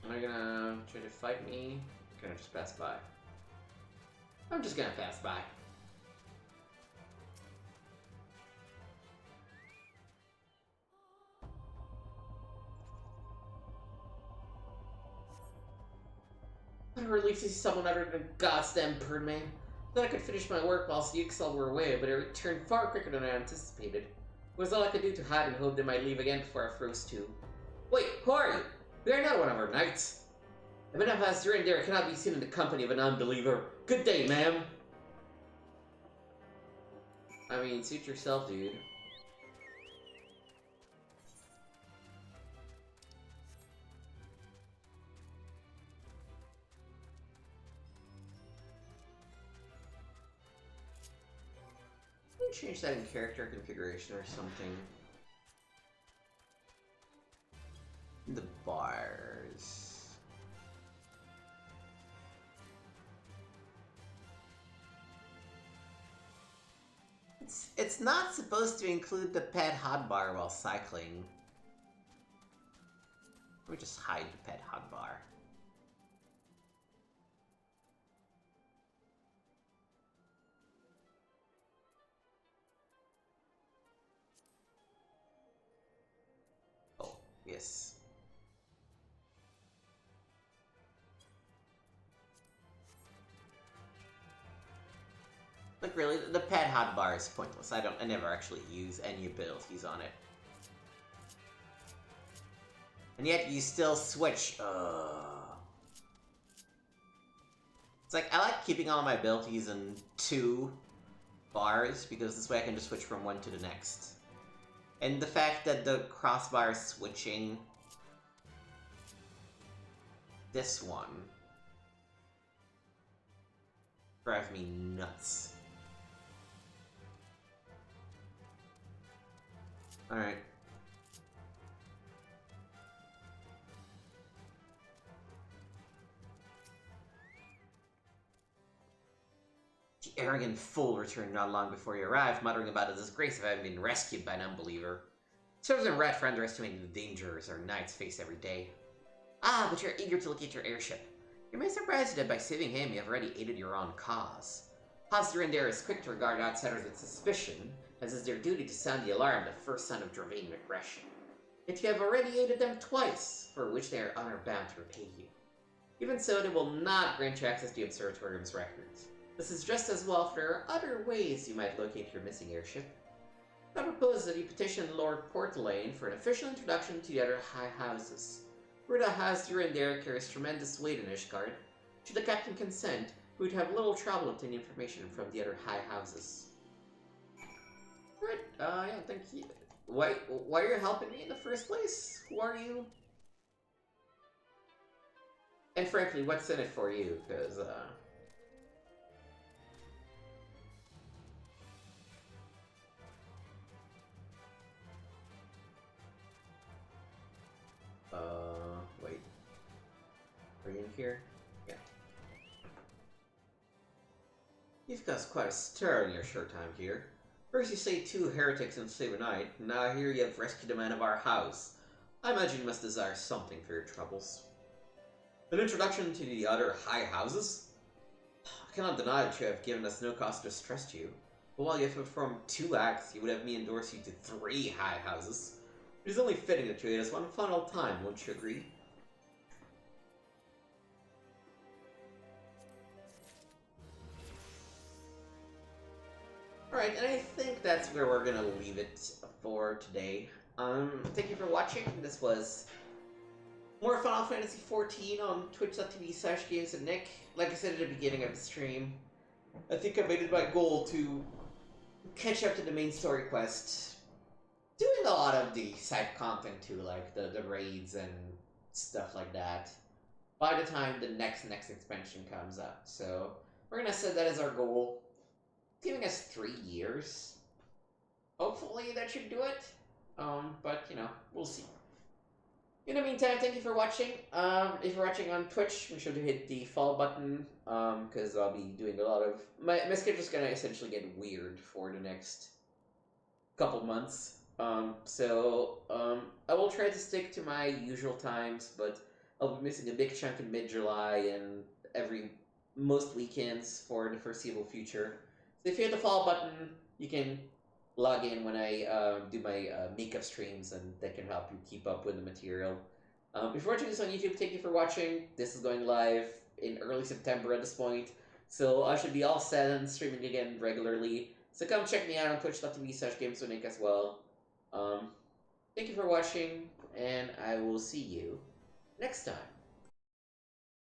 Am I gonna try to fight me? Or can I just pass by? I'm just gonna pass by. What a relief to see someone other than goddamn Birdman. Thought I could finish my work whilst the XL were away, but it returned far quicker than I anticipated. It was all I could do to hide and hope they might leave again before I froze too. Wait, who are you? You are not one of our knights. If enough has during there cannot be seen in the company of an unbeliever. Good day, ma'am. I mean, suit yourself, dude. Change that in character configuration or something. The bars. It's not supposed to include the pet hotbar while cycling. Let me just hide the pet hotbar. Yes. Like really, the pet hotbar is pointless. I never actually use any abilities on it. And yet you still switch. It's like, I like keeping all my abilities in 2 bars, because this way I can just switch from one to the next. And the fact that the crossbar switching this one drives me nuts. Alright. The arrogant fool returned not long before he arrived, muttering about his disgrace of having been rescued by an unbeliever. Serves him right for underestimating the dangers our knights face every day. Ah, but you're eager to locate your airship. You may surprise you that by saving him, you have already aided your own cause. Haas Durandare is quick to regard outsiders with suspicion, as is their duty to sound the alarm the first sign of Dravane aggression. Yet you have already aided them twice, for which they are honor-bound to repay you. Even so, they will not grant you access to the Observatorium's records. This is just as well if there are other ways you might locate your missing airship. I propose that you petition Lord Portelaine for an official introduction to the other high houses. Word that Haas Durandare carries tremendous weight in Ishgard. Should the captain consent, we would have little trouble obtaining information from the other high houses. Right, yeah, thank you. Why are you helping me in the first place? Who are you? And frankly, what's in it for you? Because, wait. Are you in here? Yeah. You've caused quite a stir in your short time here. First you say 2 heretics and save a night, now here you have rescued a man of our house. I imagine you must desire something for your troubles. An introduction to the other high houses? I cannot deny that you have given us no cause to distrust you, but while you have performed 2 acts, you would have me endorse you to 3 high houses. It is only fitting that you aid us one final time, won't you agree? Alright, and I think that's where we're gonna leave it for today. Thank you for watching. This was more Final Fantasy XIV on twitch.tv/gameswithnick. Like I said at the beginning of the stream, I think I made it my goal to catch up to the main story quest. Doing a lot of the side content too, like the raids and stuff like that, by the time the next expansion comes up. So we're gonna set that as our goal. It's giving us 3 years. Hopefully that should do it. But you know, we'll see. In the meantime, thank you for watching. If you're watching on Twitch, make sure to hit the follow button, because I'll be doing a lot of... My schedule's gonna essentially get weird for the next couple months. I will try to stick to my usual times, but I'll be missing a big chunk in mid-July and most weekends for the foreseeable future. So if you hit the follow button, you can log in when I do my makeup streams, and that can help you keep up with the material. If you're watching this on YouTube, thank you for watching. This is going live in early September at this point, so I should be all set and streaming again regularly. So come check me out on twitch.tv/gameswithnick as well. Thank you for watching, and I will see you next time.